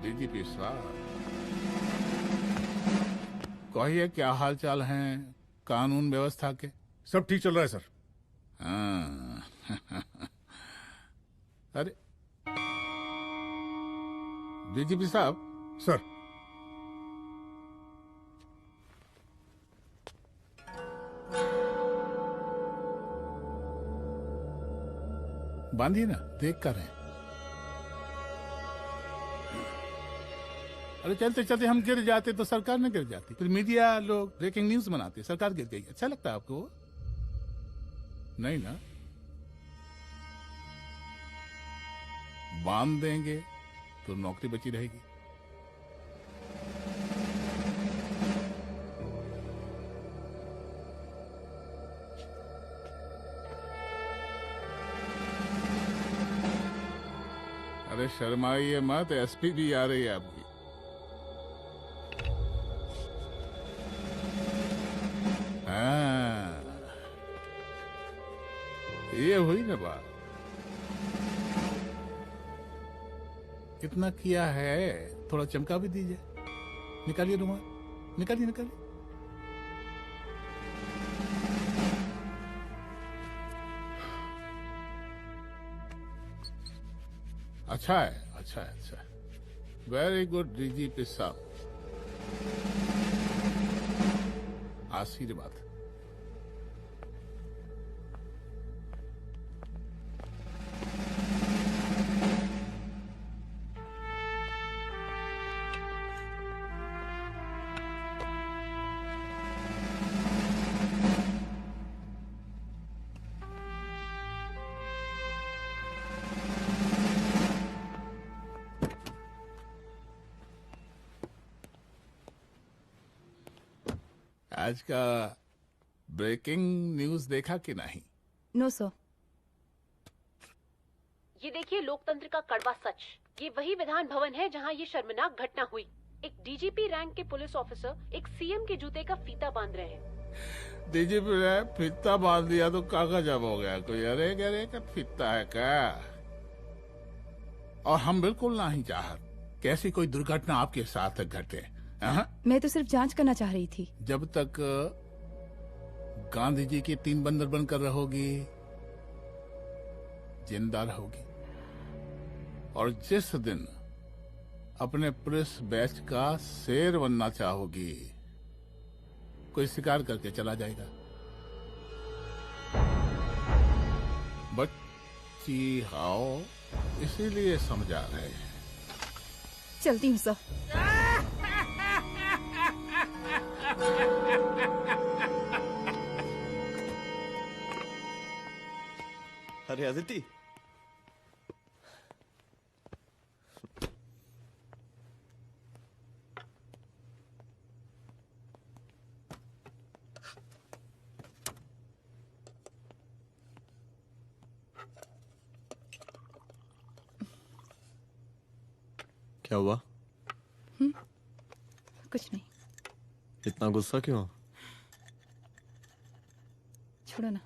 Speaker 11: डीजीपी साहब, कहिए क्या हाल चाल हैं कानून व्यवस्था के?
Speaker 17: सब ठीक चल रहा है सर।
Speaker 11: हाँ। अरे डीजीपी साहब।
Speaker 17: सर।
Speaker 11: बांधिए ना, देख कर हैं। अरे चलते चलते हम गिर जाते तो सरकार न गिर जाती, फिर मीडिया लोग ब्रेकिंग न्यूज बनाते, सरकार गिर गई। अच्छा लगता है आपको? नहीं ना? बांध देंगे तो नौकरी बची रहेगी। अरे शर्माइए मत, एसपी भी आ रही है आपकी। हाँ, ये हुई ना बात। कितना किया है, थोड़ा चमका भी दीजिए। निकालिए रुमाल, निकालिए निकालिए। अच्छा है, अच्छा है, अच्छा है। वेरी गुड डीजीपी साहब, आशीर्वाद। आज का ब्रेकिंग न्यूज देखा कि नहीं?
Speaker 12: No sir.
Speaker 7: ये देखिए लोकतंत्र का कड़वा सच। ये वही विधान भवन है जहां ये शर्मनाक घटना हुई। एक डीजीपी रैंक के पुलिस ऑफिसर एक सीएम के जूते का फीता बांध रहे हैं।
Speaker 11: डीजीपी ने फीता बांध दिया तो कागज अब हो गया कोई? अरे गरे का फीता है क्या? और हम बिल्कुल नहीं चाहते कि ऐसी कोई दुर्घटना आपके साथ घटे।
Speaker 12: मैं तो सिर्फ जांच करना चाह रही थी।
Speaker 11: जब तक गांधी जी की 3 बंदर बनकर रहोगी, जिंदा रहोगी। और जिस दिन अपने पुलिस बैच का शेर बनना चाहोगी, कोई शिकार करके चला जाएगा। बच्ची हाओ, इसीलिए समझा रहे हैं।
Speaker 12: चलती हूँ सर।
Speaker 3: अरे अदिति, क्या हुआ?
Speaker 12: कुछ नहीं।
Speaker 3: इतना गुस्सा क्यों?
Speaker 12: छोड़ो ना।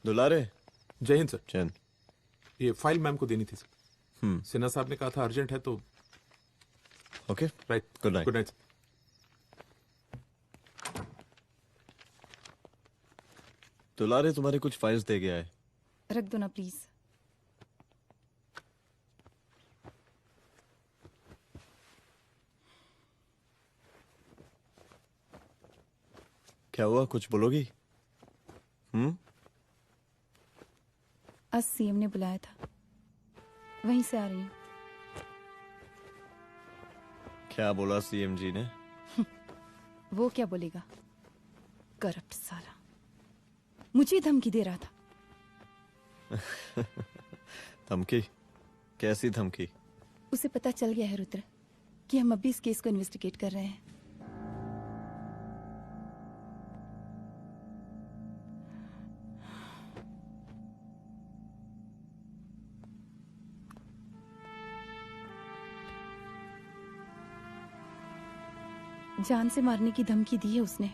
Speaker 3: दुलारे।
Speaker 8: जय हिंद सर।
Speaker 3: जय हिंद।
Speaker 8: ये फाइल मैम को देनी थी सर। सिन्हा साहब ने कहा था अर्जेंट है तो।
Speaker 3: Okay,
Speaker 8: right.
Speaker 3: Good night.
Speaker 8: Good night.
Speaker 3: दुलारे तुम्हारे कुछ फाइल्स दे गया है।
Speaker 12: रख दो ना प्लीज।
Speaker 3: क्या हुआ, कुछ बोलोगी?
Speaker 12: आज सीएम ने बुलाया था, वहीं से आ रही हूँ।
Speaker 3: क्या बोला सीएम जी ने?
Speaker 12: वो क्या बोलेगा, करप्ट साला, मुझे धमकी दे रहा था।
Speaker 3: धमकी? कैसी धमकी?
Speaker 12: उसे पता चल गया है रुद्र कि हम अभी इस केस को इन्वेस्टिगेट कर रहे हैं। जान से मारने की धमकी दी है उसने।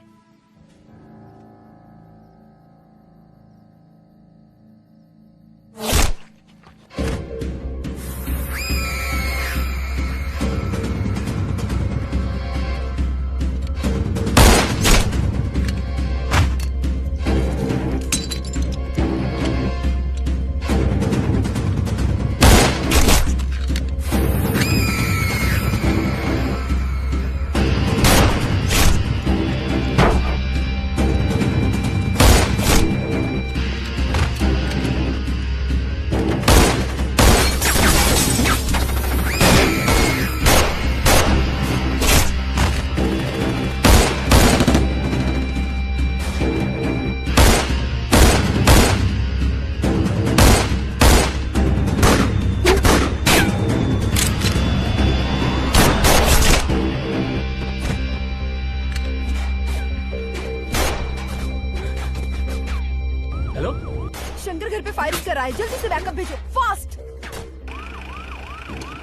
Speaker 12: शंकर घर पे फायरिंग कर रहा है, जल्दी से बैकअप भेजो, फास्ट।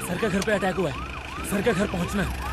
Speaker 5: सर का घर पे अटैक हुआ है, सर का घर पहुंचना है।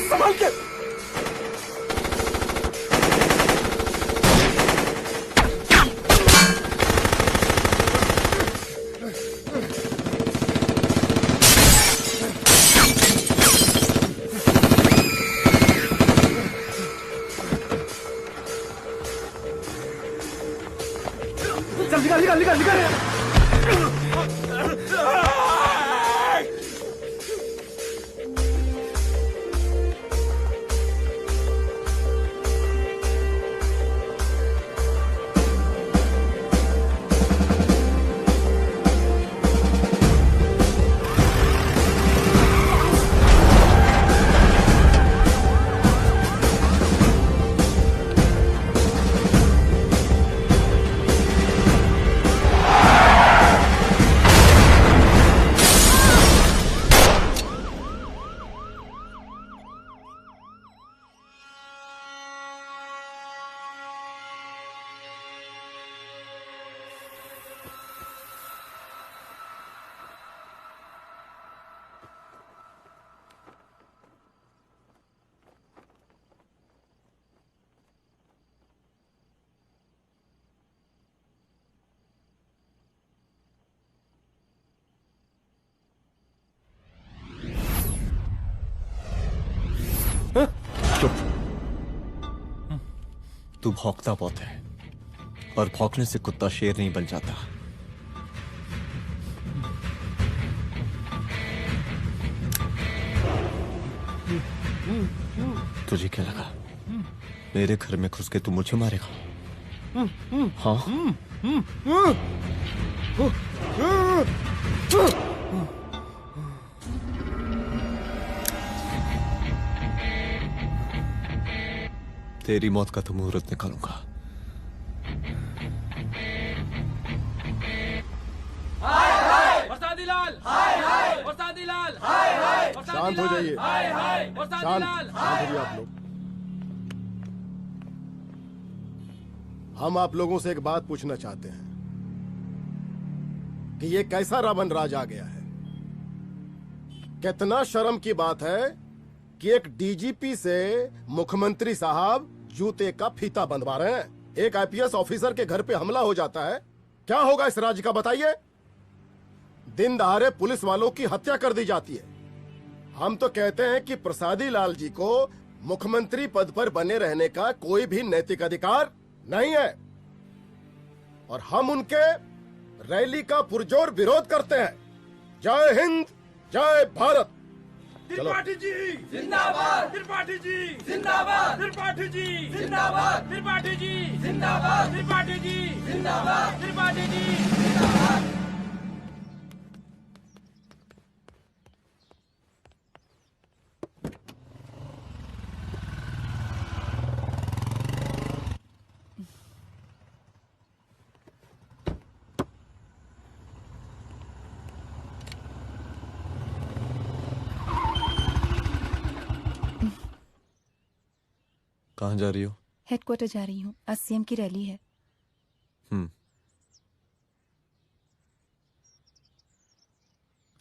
Speaker 19: संभाल के। चल निकाल निकाल निकाल निकाल।
Speaker 3: चुप। तू भौंकता बहुत है, और भौंकने से कुत्ता शेर नहीं बन जाता। तुझे क्या लगा मेरे घर में घुस के तू मुझे मारेगा? हाँ? तेरी मौत का तो मुहूर्त निकालूंगा।
Speaker 10: शांत हो जाइए, शांत हो जाइए आप लोग। हम आप लोगों से एक बात पूछना चाहते हैं कि ये कैसा रावण राज आ गया है। कितना शर्म की बात है कि एक डीजीपी से मुख्यमंत्री साहब जूते का फीता बंधवा रहे हैं। एक आईपीएस ऑफिसर के घर पे हमला हो जाता है, क्या होगा इस राज्य का बताइए? दिन दहाड़े पुलिस वालों की हत्या कर दी जाती है। हम तो कहते हैं कि प्रसादी लाल जी को मुख्यमंत्री पद पर बने रहने का कोई भी नैतिक अधिकार नहीं है, और हम उनके रैली का पुरजोर विरोध करते हैं। जय हिंद, जय भारत।
Speaker 19: त्रिपाठी जी जिंदाबाद, त्रिपाठी जी जिंदाबाद, त्रिपाठी जी जिंदाबाद, त्रिपाठी जी जिंदाबाद, त्रिपाठी जी जिंदाबाद, त्रिपाठी जी जिंदाबाद।
Speaker 3: कहाँ जा रही हो?
Speaker 12: हेडक्वार्टर जा रही हूँ, आज सीएम की रैली है।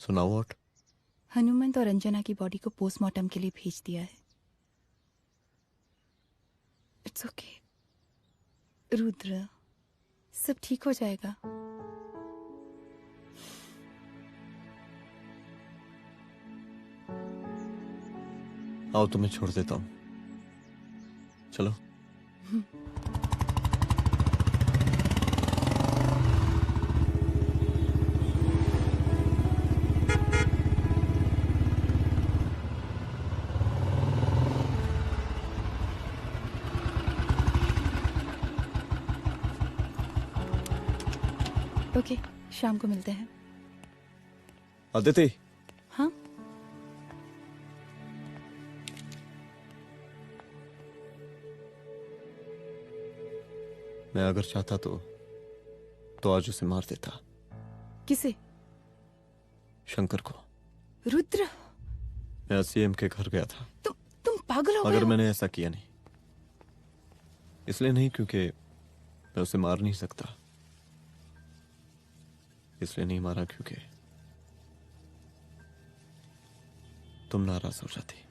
Speaker 3: सुनाओ व्हाट?
Speaker 12: हनुमंत और अंजना की बॉडी को पोस्टमार्टम के लिए भेज दिया है। इट्स ओके रुद्र, सब ठीक हो जाएगा।
Speaker 3: आओ तुम्हें छोड़ देता हूँ, चलो।
Speaker 12: ओके, शाम को मिलते हैं।
Speaker 3: अदिति।
Speaker 12: हाँ?
Speaker 3: मैं अगर चाहता तो आज उसे मार देता।
Speaker 12: किसे?
Speaker 3: शंकर को।
Speaker 12: रुद्र,
Speaker 3: मैं सीएम के घर गया था।
Speaker 12: तुम पागल हो गए
Speaker 3: मगर
Speaker 12: हो?
Speaker 3: मैंने ऐसा किया नहीं। इसलिए नहीं क्योंकि मैं उसे मार नहीं सकता, इसलिए नहीं मारा क्योंकि तुम नाराज हो जाती।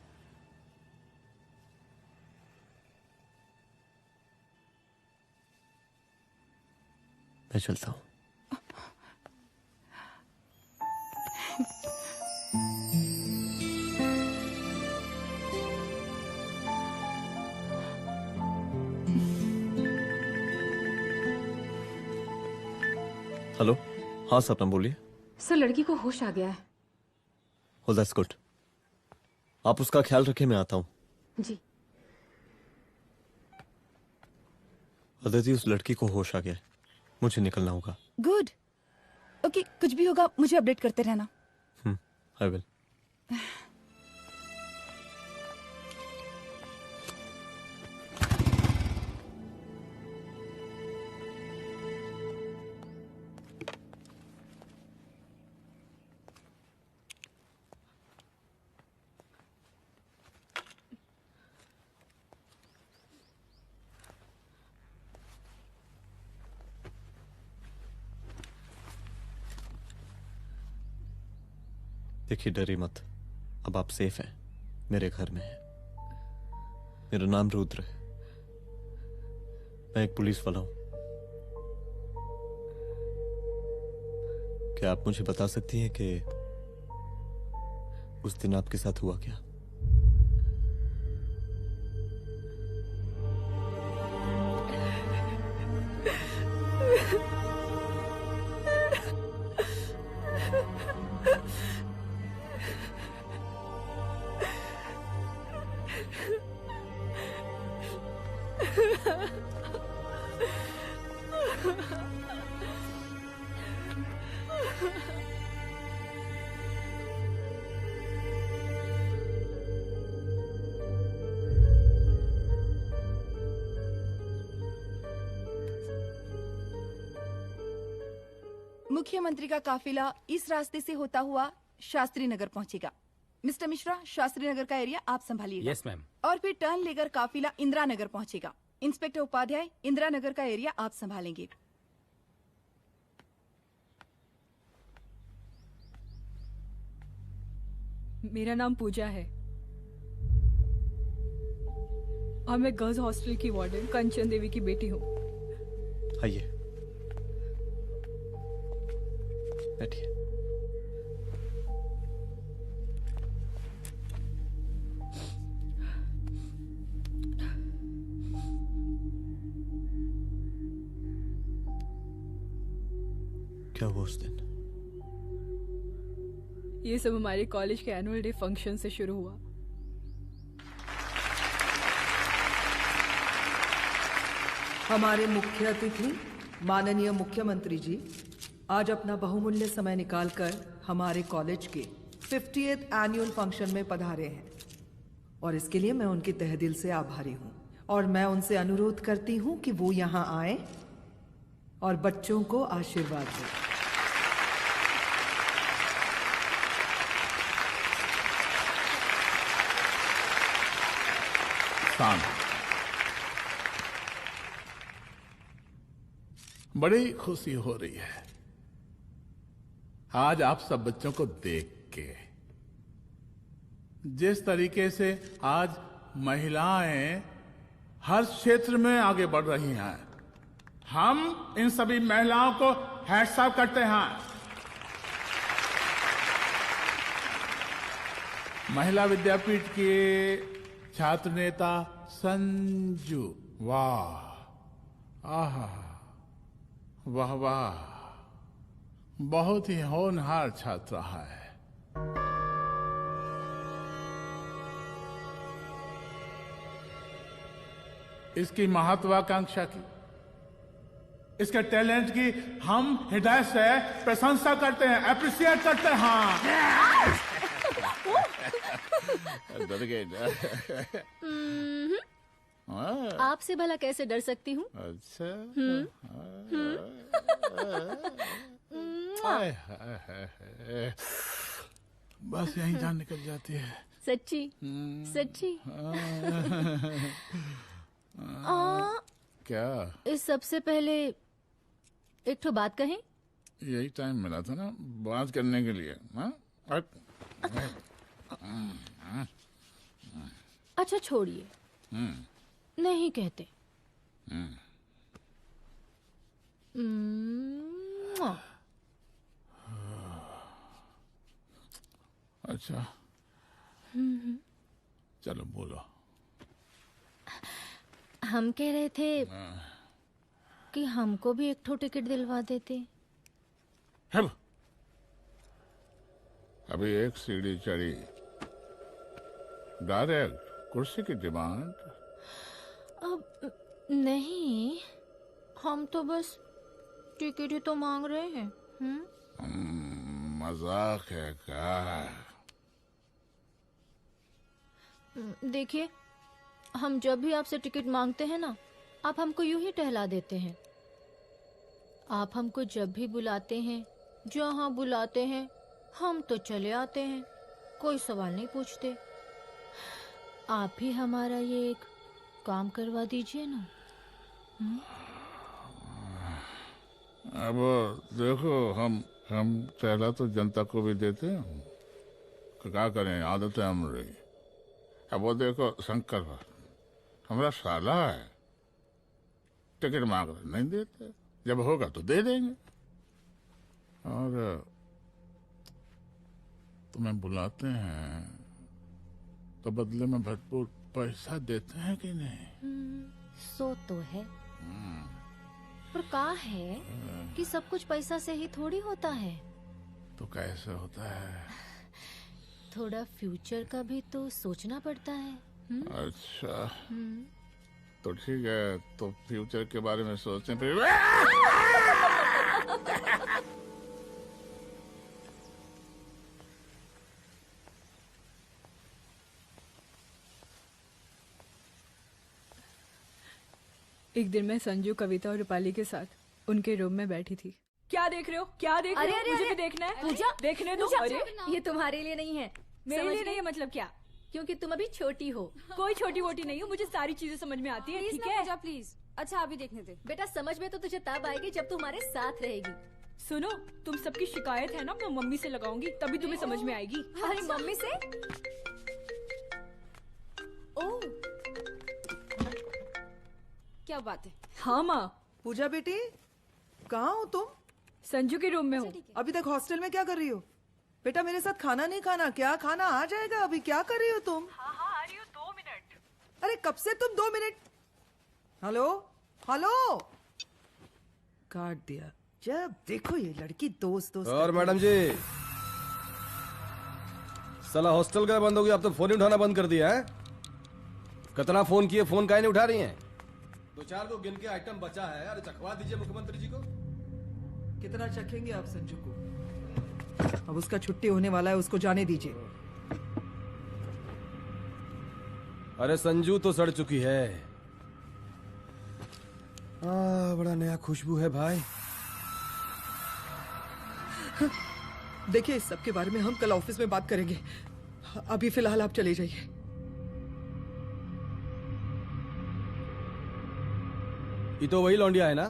Speaker 3: मैं चलता हूं। हेलो, हाँ सपना बोलिए।
Speaker 18: सर, लड़की को होश आ गया है।
Speaker 3: Oh, that's good. आप उसका ख्याल रखें, मैं आता हूं।
Speaker 18: जी।
Speaker 3: अदिति, उस लड़की को होश आ गया है, मुझे निकलना होगा।
Speaker 12: गुड। ओके, कुछ भी होगा मुझे अपडेट करते रहना।
Speaker 3: I will. देखिए, डरिए मत, अब आप सेफ हैं, मेरे घर में हैं। मेरा नाम रुद्र है, मैं एक पुलिस वाला हूं। क्या आप मुझे बता सकती हैं कि उस दिन आपके साथ हुआ क्या?
Speaker 12: मुख्यमंत्री का काफिला इस रास्ते से होता हुआ शास्त्री नगर पहुंचेगा। मिस्टर मिश्रा, शास्त्री नगर का एरिया आप संभालिएगा।
Speaker 14: Yes ma'am.
Speaker 12: और फिर टर्न लेकर काफिला इंदिरा नगर पहुंचेगा। इंस्पेक्टर उपाध्याय, इंदिरा नगर का एरिया आप संभालेंगे।
Speaker 20: मेरा नाम पूजा है और मैं गर्ल्स हॉस्टल की वार्डन कंचन देवी की बेटी हूँ।
Speaker 3: आइए, बैठिए। क्या हुआ उस दिन?
Speaker 20: ये सब हमारे कॉलेज के एनुअल डे फंक्शन से शुरू हुआ।
Speaker 21: हमारे मुख्य अतिथि माननीय मुख्यमंत्री जी आज अपना बहुमूल्य समय निकालकर हमारे कॉलेज के 50th एनुअल फंक्शन में पधारे हैं और इसके लिए मैं उनके तहे दिल से आभारी हूँ और मैं उनसे अनुरोध करती हूँ कि वो यहाँ आए और बच्चों को आशीर्वाद दें।
Speaker 11: बड़ी खुशी हो रही है आज आप सब बच्चों को देख के। जिस तरीके से आज महिलाएं हर क्षेत्र में आगे बढ़ रही हैं, हम इन सभी महिलाओं को हैट्स ऑफ करते हैं। महिला विद्यापीठ के छात्र नेता संजू, वाह, आहा, वाह वाह, बहुत ही होनहार छात्रा है। इसकी महत्वाकांक्षा की, इसके टैलेंट की हम हृदय से प्रशंसा करते हैं, अप्रिशिएट करते हैं। डर गए।
Speaker 4: आपसे भला कैसे डर सकती हूँ?
Speaker 11: अच्छा। बस यहीं जान निकल जाती है।
Speaker 4: सच्ची सच्ची।
Speaker 11: क्या?
Speaker 4: इस सबसे पहले एक ठो बात कहें?
Speaker 11: यही टाइम मिला था ना बात करने के लिए।
Speaker 4: अच्छा छोड़िए, नहीं कहते।
Speaker 11: अच्छा चलो बोलो।
Speaker 4: हम कह रहे थे कि हमको भी एक ठो टिकट दिलवा देते।
Speaker 11: अभी एक सीढ़ी चढ़ी, डायरेक्ट कुर्सी की डिमांड।
Speaker 4: अब नहीं, हम तो बस टिकट ही तो मांग रहे हैं।
Speaker 11: मजाक है क्या?
Speaker 4: देखिए, हम जब भी आपसे टिकट मांगते हैं ना, आप हमको यूं ही टहला देते हैं। आप हमको जब भी बुलाते हैं, जहाँ बुलाते हैं, हम तो चले आते हैं, कोई सवाल नहीं पूछते। आप भी हमारा ये एक काम करवा दीजिए ना।
Speaker 11: अब देखो, हम टहला तो जनता को भी देते हैं, क्या करें, आदत है हमारी। अब वो देखो शंकर हमारा साला है, टिकट मांग रहे नहीं देते, जब होगा तो दे देंगे। और तुम्हें बुलाते हैं तो बदले में भरपूर पैसा देते हैं कि नहीं?
Speaker 4: सो तो है। पर कहा है कि सब कुछ पैसा से ही थोड़ी होता है।
Speaker 11: तो कैसे होता है?
Speaker 4: थोड़ा फ्यूचर का भी तो सोचना पड़ता है।
Speaker 11: अच्छा तो ठीक है, तो फ्यूचर के बारे में सोचने पे
Speaker 20: एक दिन मैं संजू, कविता और रूपाली के साथ उनके रूम में बैठी थी। क्या देख रहे हो? क्या देख रहे हो? मुझे भी देखना है।
Speaker 4: पूजा,
Speaker 20: देखने दो।
Speaker 4: पूजा,
Speaker 20: अरे
Speaker 4: ये तुम्हारे लिए नहीं है।
Speaker 20: मेरे
Speaker 4: समझ
Speaker 20: लिए नहीं
Speaker 4: गई?
Speaker 20: है मतलब क्या?
Speaker 4: क्योंकि तुम अभी छोटी हो।
Speaker 20: कोई छोटी वोटी नहीं हो, मुझे सारी चीजें समझ में आती है। ठीक है
Speaker 18: पूजा प्लीज। अच्छा अभी देखने दे।
Speaker 4: बेटा समझ में तो तुझे तब आएगी जब तू हमारे साथ रहेगी।
Speaker 20: सुनो, तुम सबकी शिकायत है ना, मैं मम्मी से लगाऊंगी, तभी तुम्हें समझ में आएगी।
Speaker 4: अरे मम्मी से?
Speaker 18: ओह क्या बात है।
Speaker 21: हाँ माँ। पूजा बेटी कहाँ हो तुम?
Speaker 20: संजू के रूम में हूँ।
Speaker 21: अभी तक हॉस्टल में क्या कर रही हो? बेटा मेरे साथ खाना नहीं खाना क्या? खाना आ जाएगा, अभी क्या कर रही हो तुम?
Speaker 20: हाँ हाँ आ रही हूँ, 2 मिनट।
Speaker 21: अरे कब से तुम 2 मिनट? हेलो हेलो काट दिया। जब देखो ये लड़की दोस्त दोस्त।
Speaker 9: और मैडम जी, साला हॉस्टल का बंद हो गया, अब तो फोन ही उठाना बंद कर दिया है। कितना फोन किए, फोन काहे नहीं उठा रही हैं? 2-4 को गिन के आइटम बचा है, अरे चखवा दीजिए मुख्यमंत्री जी को।
Speaker 21: कितना चखेंगे आप संजू को? अब उसका छुट्टी होने वाला है, उसको जाने दीजिए।
Speaker 9: अरे संजू तो सड़ चुकी है। बड़ा नया खुशबू है भाई।
Speaker 21: देखिए इस सब के बारे में हम कल ऑफिस में बात करेंगे, अभी फिलहाल आप चले जाइए।
Speaker 9: ये तो वही लौंडिया है ना,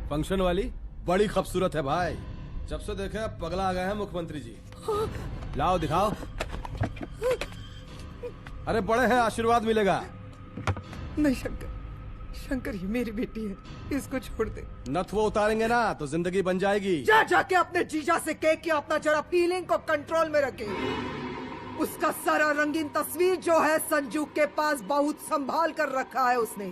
Speaker 9: फंक्शन वाली? बड़ी खूबसूरत है भाई, जब से देखे अब पगला आ गए हैं मुख्यमंत्री जी। लाओ दिखाओ। अरे बड़े हैं, आशीर्वाद मिलेगा।
Speaker 21: नहीं शंकर, शंकर ये मेरी बेटी है, इसको छोड़ दे।
Speaker 9: नथुआ उतारेंगे ना तो जिंदगी बन जाएगी।
Speaker 21: जा जाके अपने जीजा से कह के अपना जरा फीलिंग को कंट्रोल में रखे। उसका सारा रंगीन तस्वीर जो है संजू के पास बहुत संभाल कर रखा है उसने।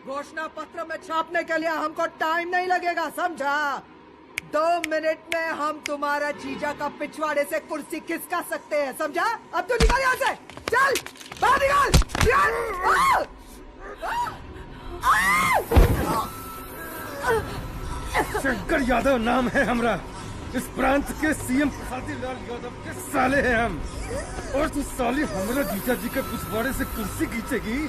Speaker 21: घोषणा पत्र में छापने के लिए हमको टाइम नहीं लगेगा, समझा? 2 मिनट में हम तुम्हारा जीजा का पिछवाड़े से कुर्सी खिसका सकते हैं, समझा? अब तो निकल यहाँ से, चल बाहर निकल।
Speaker 9: शंकर यादव नाम है हमरा, इस प्रांत के सीएम शादीलाल यादव के साले हैं हम। और तू साली हमरा जीजा जी के पिछवाड़े से कुर्सी खींचेगी?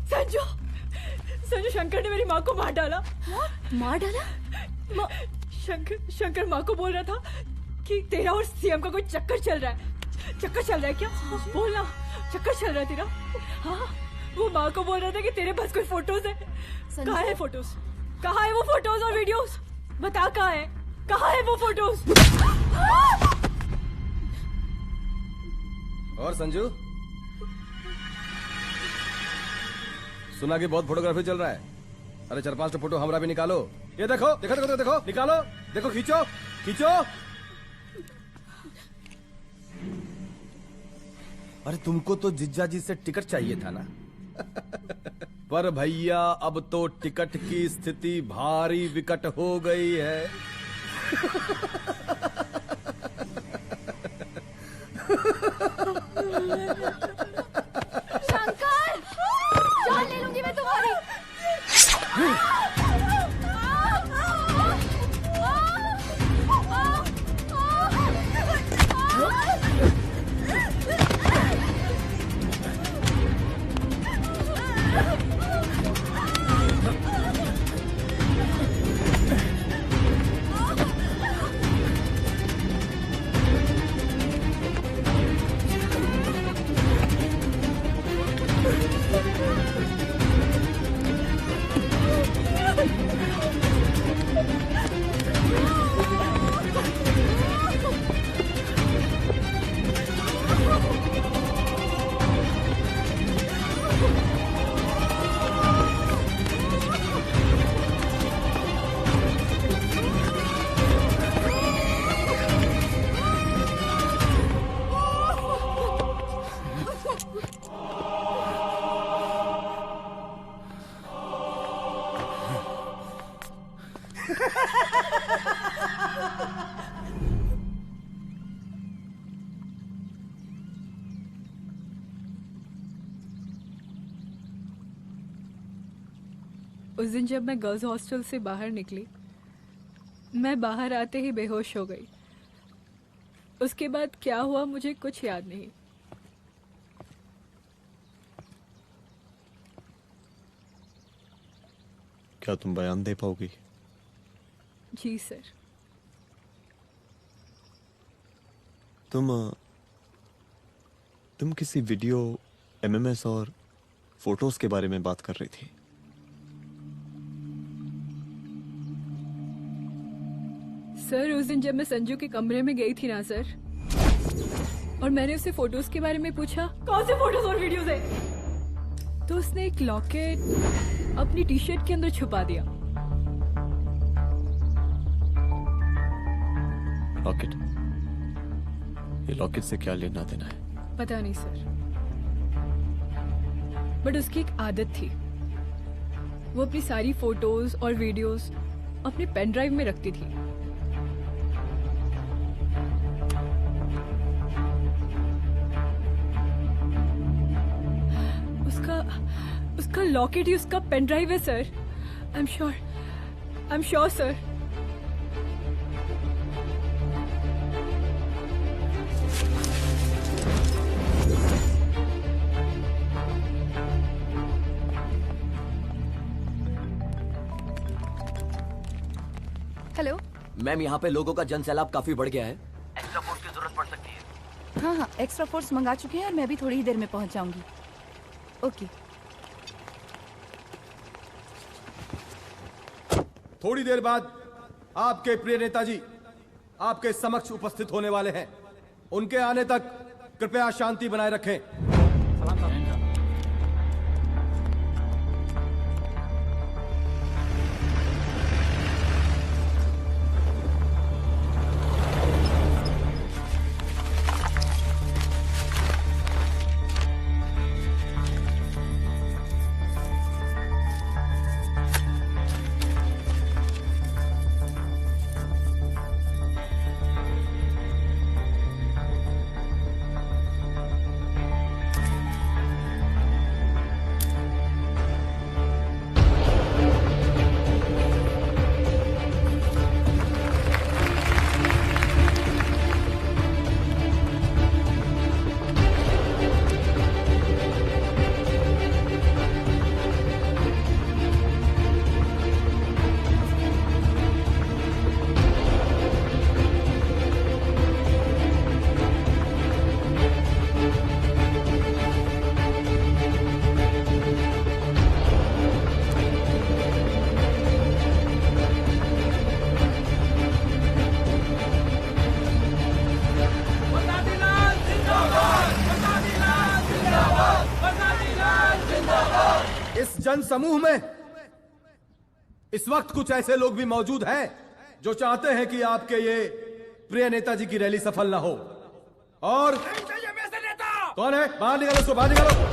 Speaker 20: संजू, संजू शंकर ने मेरी माँ को मार डाला।
Speaker 4: मार डाला?
Speaker 20: शंकर माँ को बोल रहा था कि तेरा और सीएम का कोई चक्कर चल रहा है। चक्कर चल रहा है क्या? बोलना, चक्कर चल रहा है तेरा? हाँ, वो माँ को बोल रहा था कि तेरे पास कोई फोटोज है। कहाँ है फोटोज? कहाँ है वो फोटोज और वीडियोस? बता कहाँ है? कहाँ है वो फोटोज?
Speaker 9: और संजू, सुना कि बहुत फोटोग्राफी चल रहा है। अरे 4-5 फोटो हमरा भी निकालो। ये देखो देखो देखो देखो, निकालो, देखो, खींचो खींचो। अरे तुमको तो जिज्जा जी से टिकट चाहिए था ना। पर भैया अब तो टिकट की स्थिति भारी विकट हो गई है।
Speaker 4: शंकर, जान ले लूंगी मैं तुम्हारी।
Speaker 20: उस दिन जब मैं गर्ल्स हॉस्टल से बाहर निकली, मैं बाहर आते ही बेहोश हो गई। उसके बाद क्या हुआ मुझे कुछ याद नहीं।
Speaker 3: क्या तुम बयान दे पाओगी?
Speaker 20: जी सर।
Speaker 3: तुम किसी वीडियो, एमएमएस और फोटोज के बारे में बात कर रही थी।
Speaker 20: सर उस दिन जब मैं संजू के कमरे में गई थी ना सर, और मैंने उससे फोटोज के बारे में पूछा कौन से फोटोज और वीडियोज है, तो उसने एक लॉकेट अपनी टी शर्ट के अंदर छुपा दिया।
Speaker 3: लॉकेट? ये लॉकेट से क्या लेना देना है?
Speaker 20: पता नहीं सर, बट उसकी एक आदत थी, वो अपनी सारी फोटोज और वीडियोस अपने पेन ड्राइव में रखती थी। उसका लॉकेट ही उसका पेन ड्राइव है sir. I am sure sir.
Speaker 12: Hello
Speaker 13: ma'am, यहाँ पे लोगों का जन सैलाब काफी बढ़ गया है। एक्स्ट्रा फोर्स की जरूरत पड़ सकती है।
Speaker 12: हाँ हाँ, एक्स्ट्रा फोर्स मंगा चुके हैं और मैं भी थोड़ी ही देर में पहुंच जाऊंगी। ओके।
Speaker 9: थोड़ी देर बाद आपके प्रिय नेताजी आपके समक्ष उपस्थित होने वाले हैं। उनके आने तक कृपया शांति बनाए रखें। जन समूह में इस वक्त कुछ ऐसे लोग भी मौजूद हैं जो चाहते हैं कि आपके ये प्रिय नेताजी की रैली सफल ना हो। और कौन है? बाहर निकालो उसको, बाहर निकालो।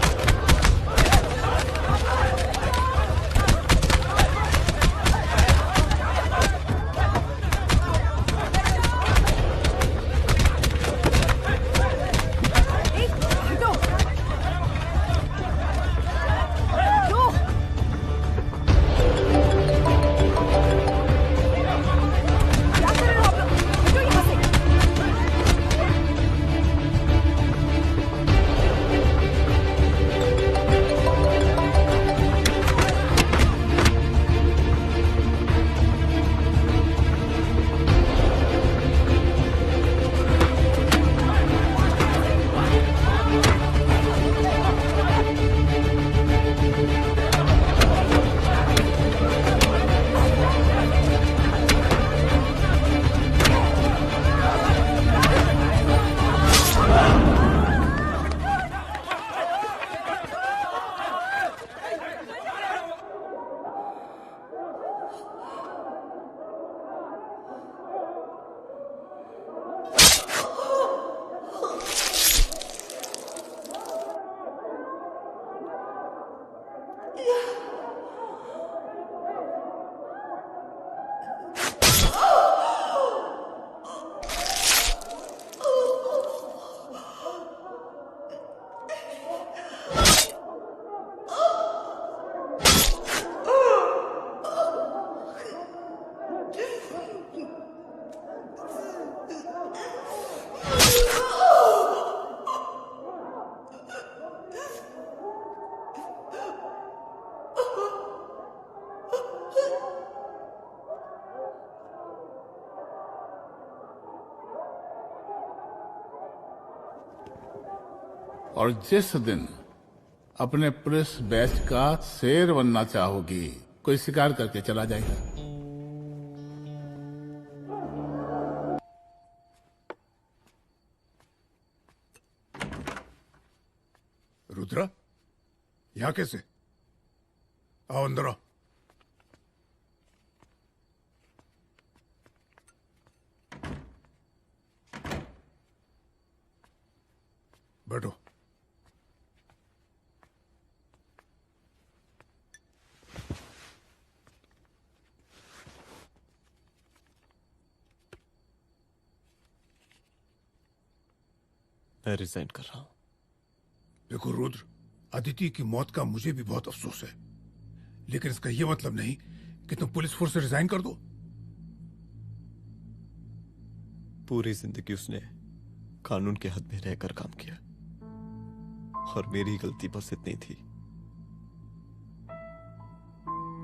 Speaker 11: और जिस दिन अपने पुलिस बैच का शेर बनना चाहोगी, कोई शिकार करके चला जाएगा।
Speaker 17: रुद्रा, यहाँ कैसे? आओ अंदर आओ। बैठो।
Speaker 3: मैं रिजाइन कर रहा हूं।
Speaker 17: देखो रुद्र, अदिति की मौत का मुझे भी बहुत अफसोस है, लेकिन इसका यह मतलब नहीं कि तुम पुलिस फोर्स से रिजाइन कर दो।
Speaker 3: पूरी जिंदगी उसने कानून के हद में रहकर काम किया और मेरी गलती बस इतनी थी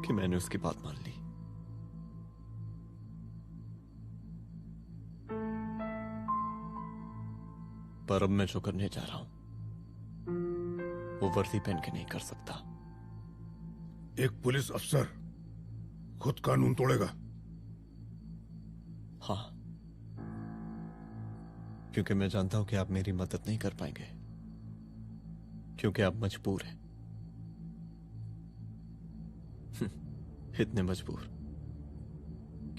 Speaker 3: कि मैंने उसकी बात मान ली। पर अब मैं जो करने जा रहा हूं वो वर्दी पहन के नहीं कर सकता।
Speaker 17: एक पुलिस अफसर खुद कानून तोड़ेगा?
Speaker 3: हाँ, क्योंकि मैं जानता हूं कि आप मेरी मदद नहीं कर पाएंगे, क्योंकि आप मजबूर हैं। इतने मजबूर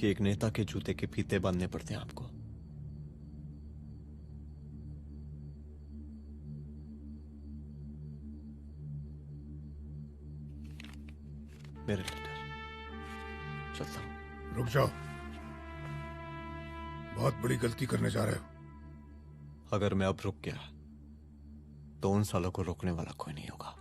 Speaker 3: कि एक नेता के जूते के फीते बांधने पड़ते हैं आपको। मेरे लीडर, चलता हूं।
Speaker 17: रुक जाओ, बहुत बड़ी गलती करने जा रहे हो।
Speaker 3: अगर मैं अब रुक गया तो उन सालों को रोकने वाला कोई नहीं होगा।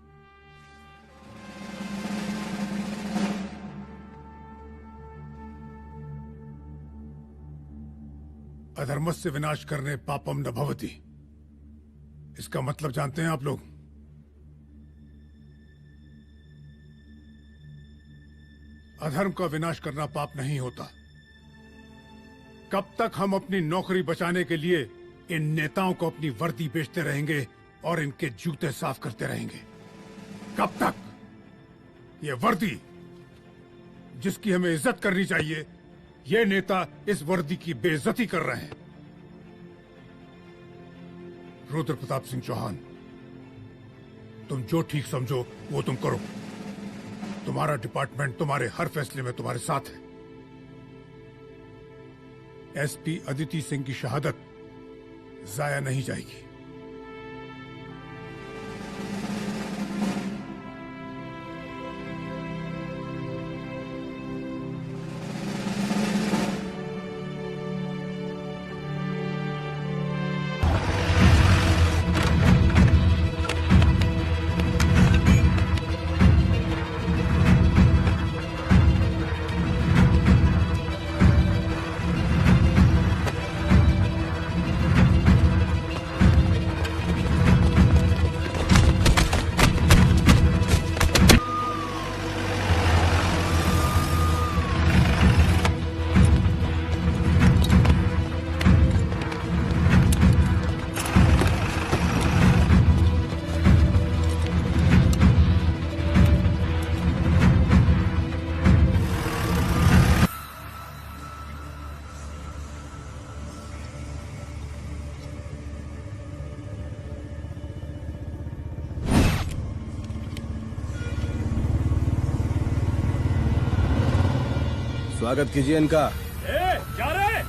Speaker 17: अधर्मस्य विनाश करने पापम न भवति, इसका मतलब जानते हैं आप लोग? अधर्म का विनाश करना पाप नहीं होता। कब तक हम अपनी नौकरी बचाने के लिए इन नेताओं को अपनी वर्दी बेचते रहेंगे और इनके जूते साफ करते रहेंगे? कब तक? ये वर्दी जिसकी हमें इज्जत करनी चाहिए, ये नेता इस वर्दी की बेइज्जती कर रहे हैं। रुद्र प्रताप सिंह चौहान, तुम जो ठीक समझो वो तुम करो। तुम्हारा डिपार्टमेंट तुम्हारे हर फैसले में तुम्हारे साथ है। एसपी अदिति सिंह की शहादत जाया नहीं जाएगी।
Speaker 9: स्वागत कीजिए इनका।
Speaker 16: क्या रे?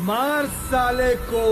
Speaker 9: मार साले को।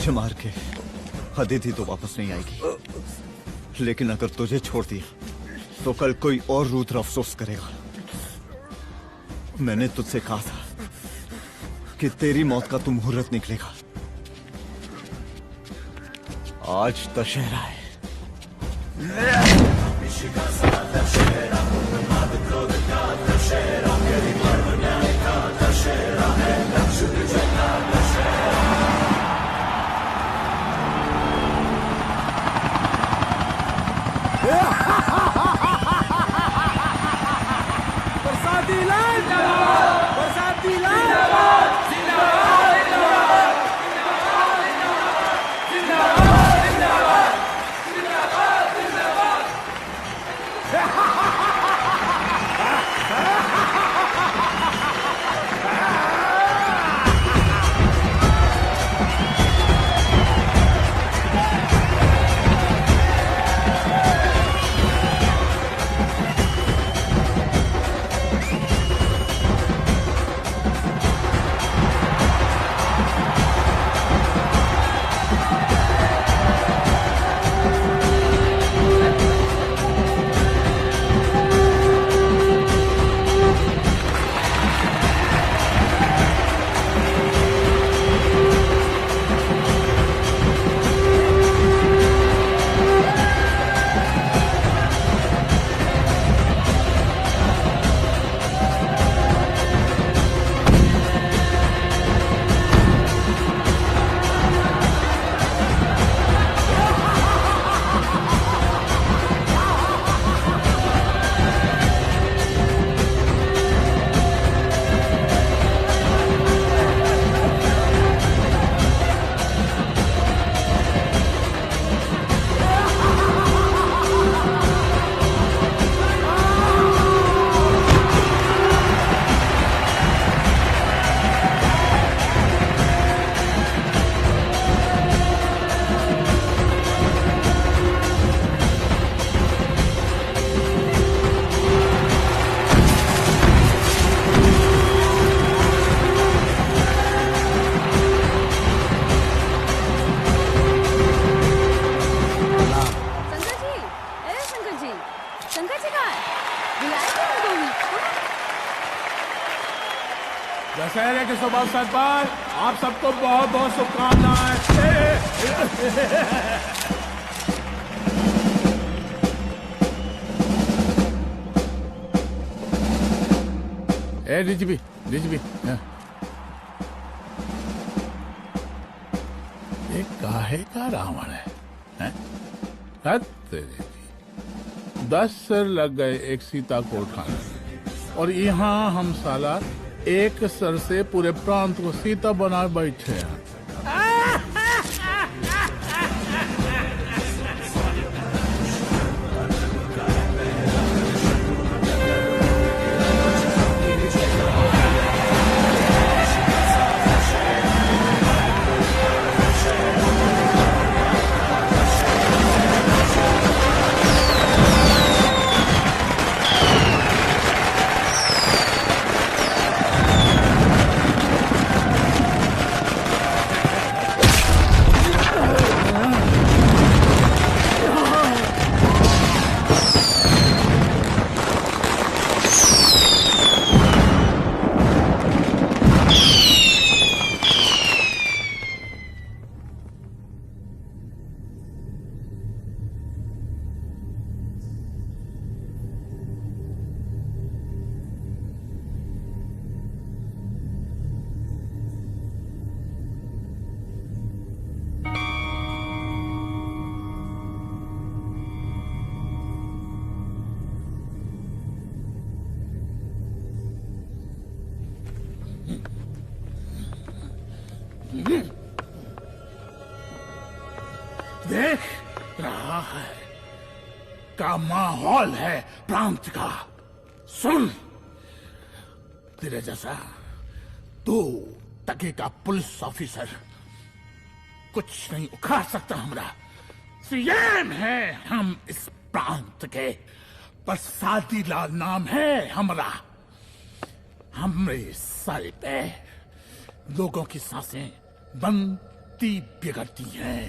Speaker 1: मुझे मार के अदिति तो वापस नहीं आएगी, लेकिन अगर तुझे छोड़ दिया तो कल कोई और रुद्र अफसोस करेगा। मैंने तुझसे कहा था कि तेरी मौत का तू मुहूर्त निकलेगा। आज दशहरा है।
Speaker 19: बरसाती लाल जिंदाबाद, बरसाती लाल जिंदाबाद, जिंदाबाद, जिंदाबाद, जिंदाबाद, जिंदाबाद, जिंदाबाद,
Speaker 11: दशहरे के शुभ अवसर पर आप सबको बहुत बहुत शुभकामनाएं। ए डीजीपी डीजीपी, ये काहे का रावण है? 10 सर लग गए एक सीता को उठाने, और यहाँ हम साला एक सर से पूरे प्रांत को सीता बना बैठे हैं। देख रहा है का माहौल है प्रांत का। सुन, तेरे जैसा 2 टके का पुलिस ऑफिसर कुछ नहीं उखाड़ सकता। हमारा सीएम है हम इस प्रांत के, बरसाती लाल नाम है हमारा। हमरे सर पे लोगों की सांसें बंद कितनी बिगड़ती है।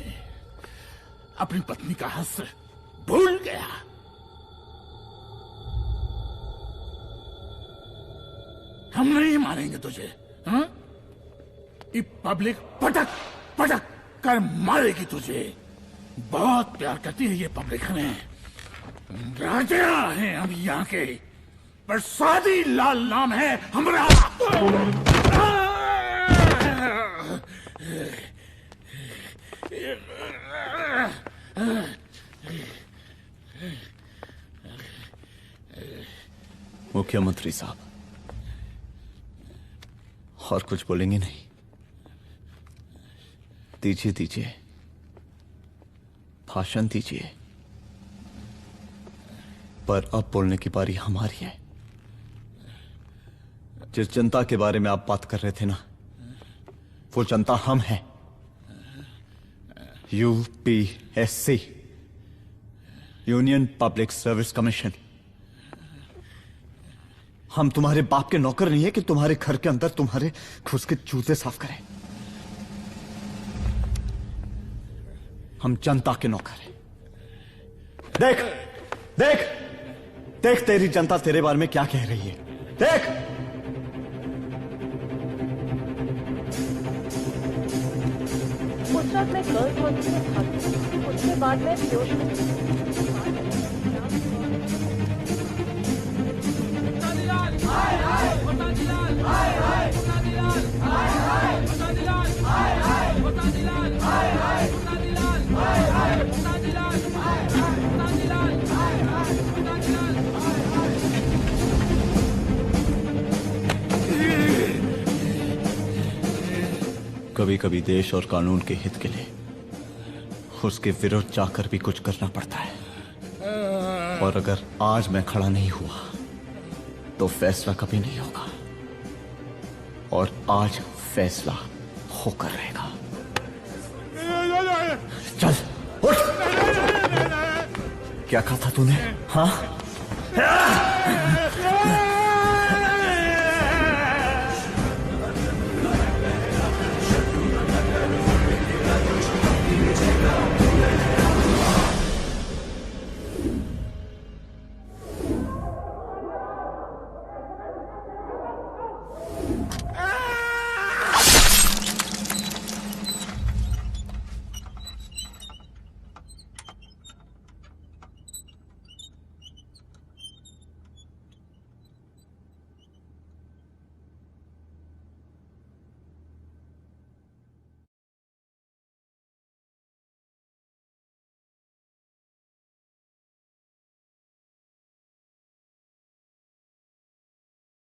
Speaker 11: अपनी पत्नी का हक भूल गया। हम नहीं मारेंगे तुझे, हाँ? ये पब्लिक पटक पटक कर मारेगी तुझे। बहुत प्यार करती है ये पब्लिक हमें। राजा हैं हम यहाँ के, प्रसादी लाल नाम है हमारा।
Speaker 1: मुख्यमंत्री साहब, और कुछ बोलेंगे नहीं? दीजिए दीजिए, भाषण दीजिए, पर अब बोलने की बारी हमारी है। जिस जनता के बारे में आप बात कर रहे थे ना, वो जनता हम हैं। UPSC, union public service commission. हम तुम्हारे बाप के नौकर नहीं है कि तुम्हारे घर के अंदर तुम्हारे खुद के जूते साफ करें। हम जनता के नौकर हैं। देख देख देख, तेरी जनता तेरे बारे में क्या कह रही है। देख,
Speaker 6: उस रात मैं गर्ल्स हॉस्टल में भागी, उसके बाद मैं बेहोश हो गई।
Speaker 1: कभी कभी देश और कानून के हित के लिए उसके विरुद्ध जाकर भी कुछ करना पड़ता है। और अगर आज मैं खड़ा नहीं हुआ तो फैसला कभी नहीं होगा, और आज फैसला होकर रहेगा। चल उठ। क्या कहा था तूने? हाँ?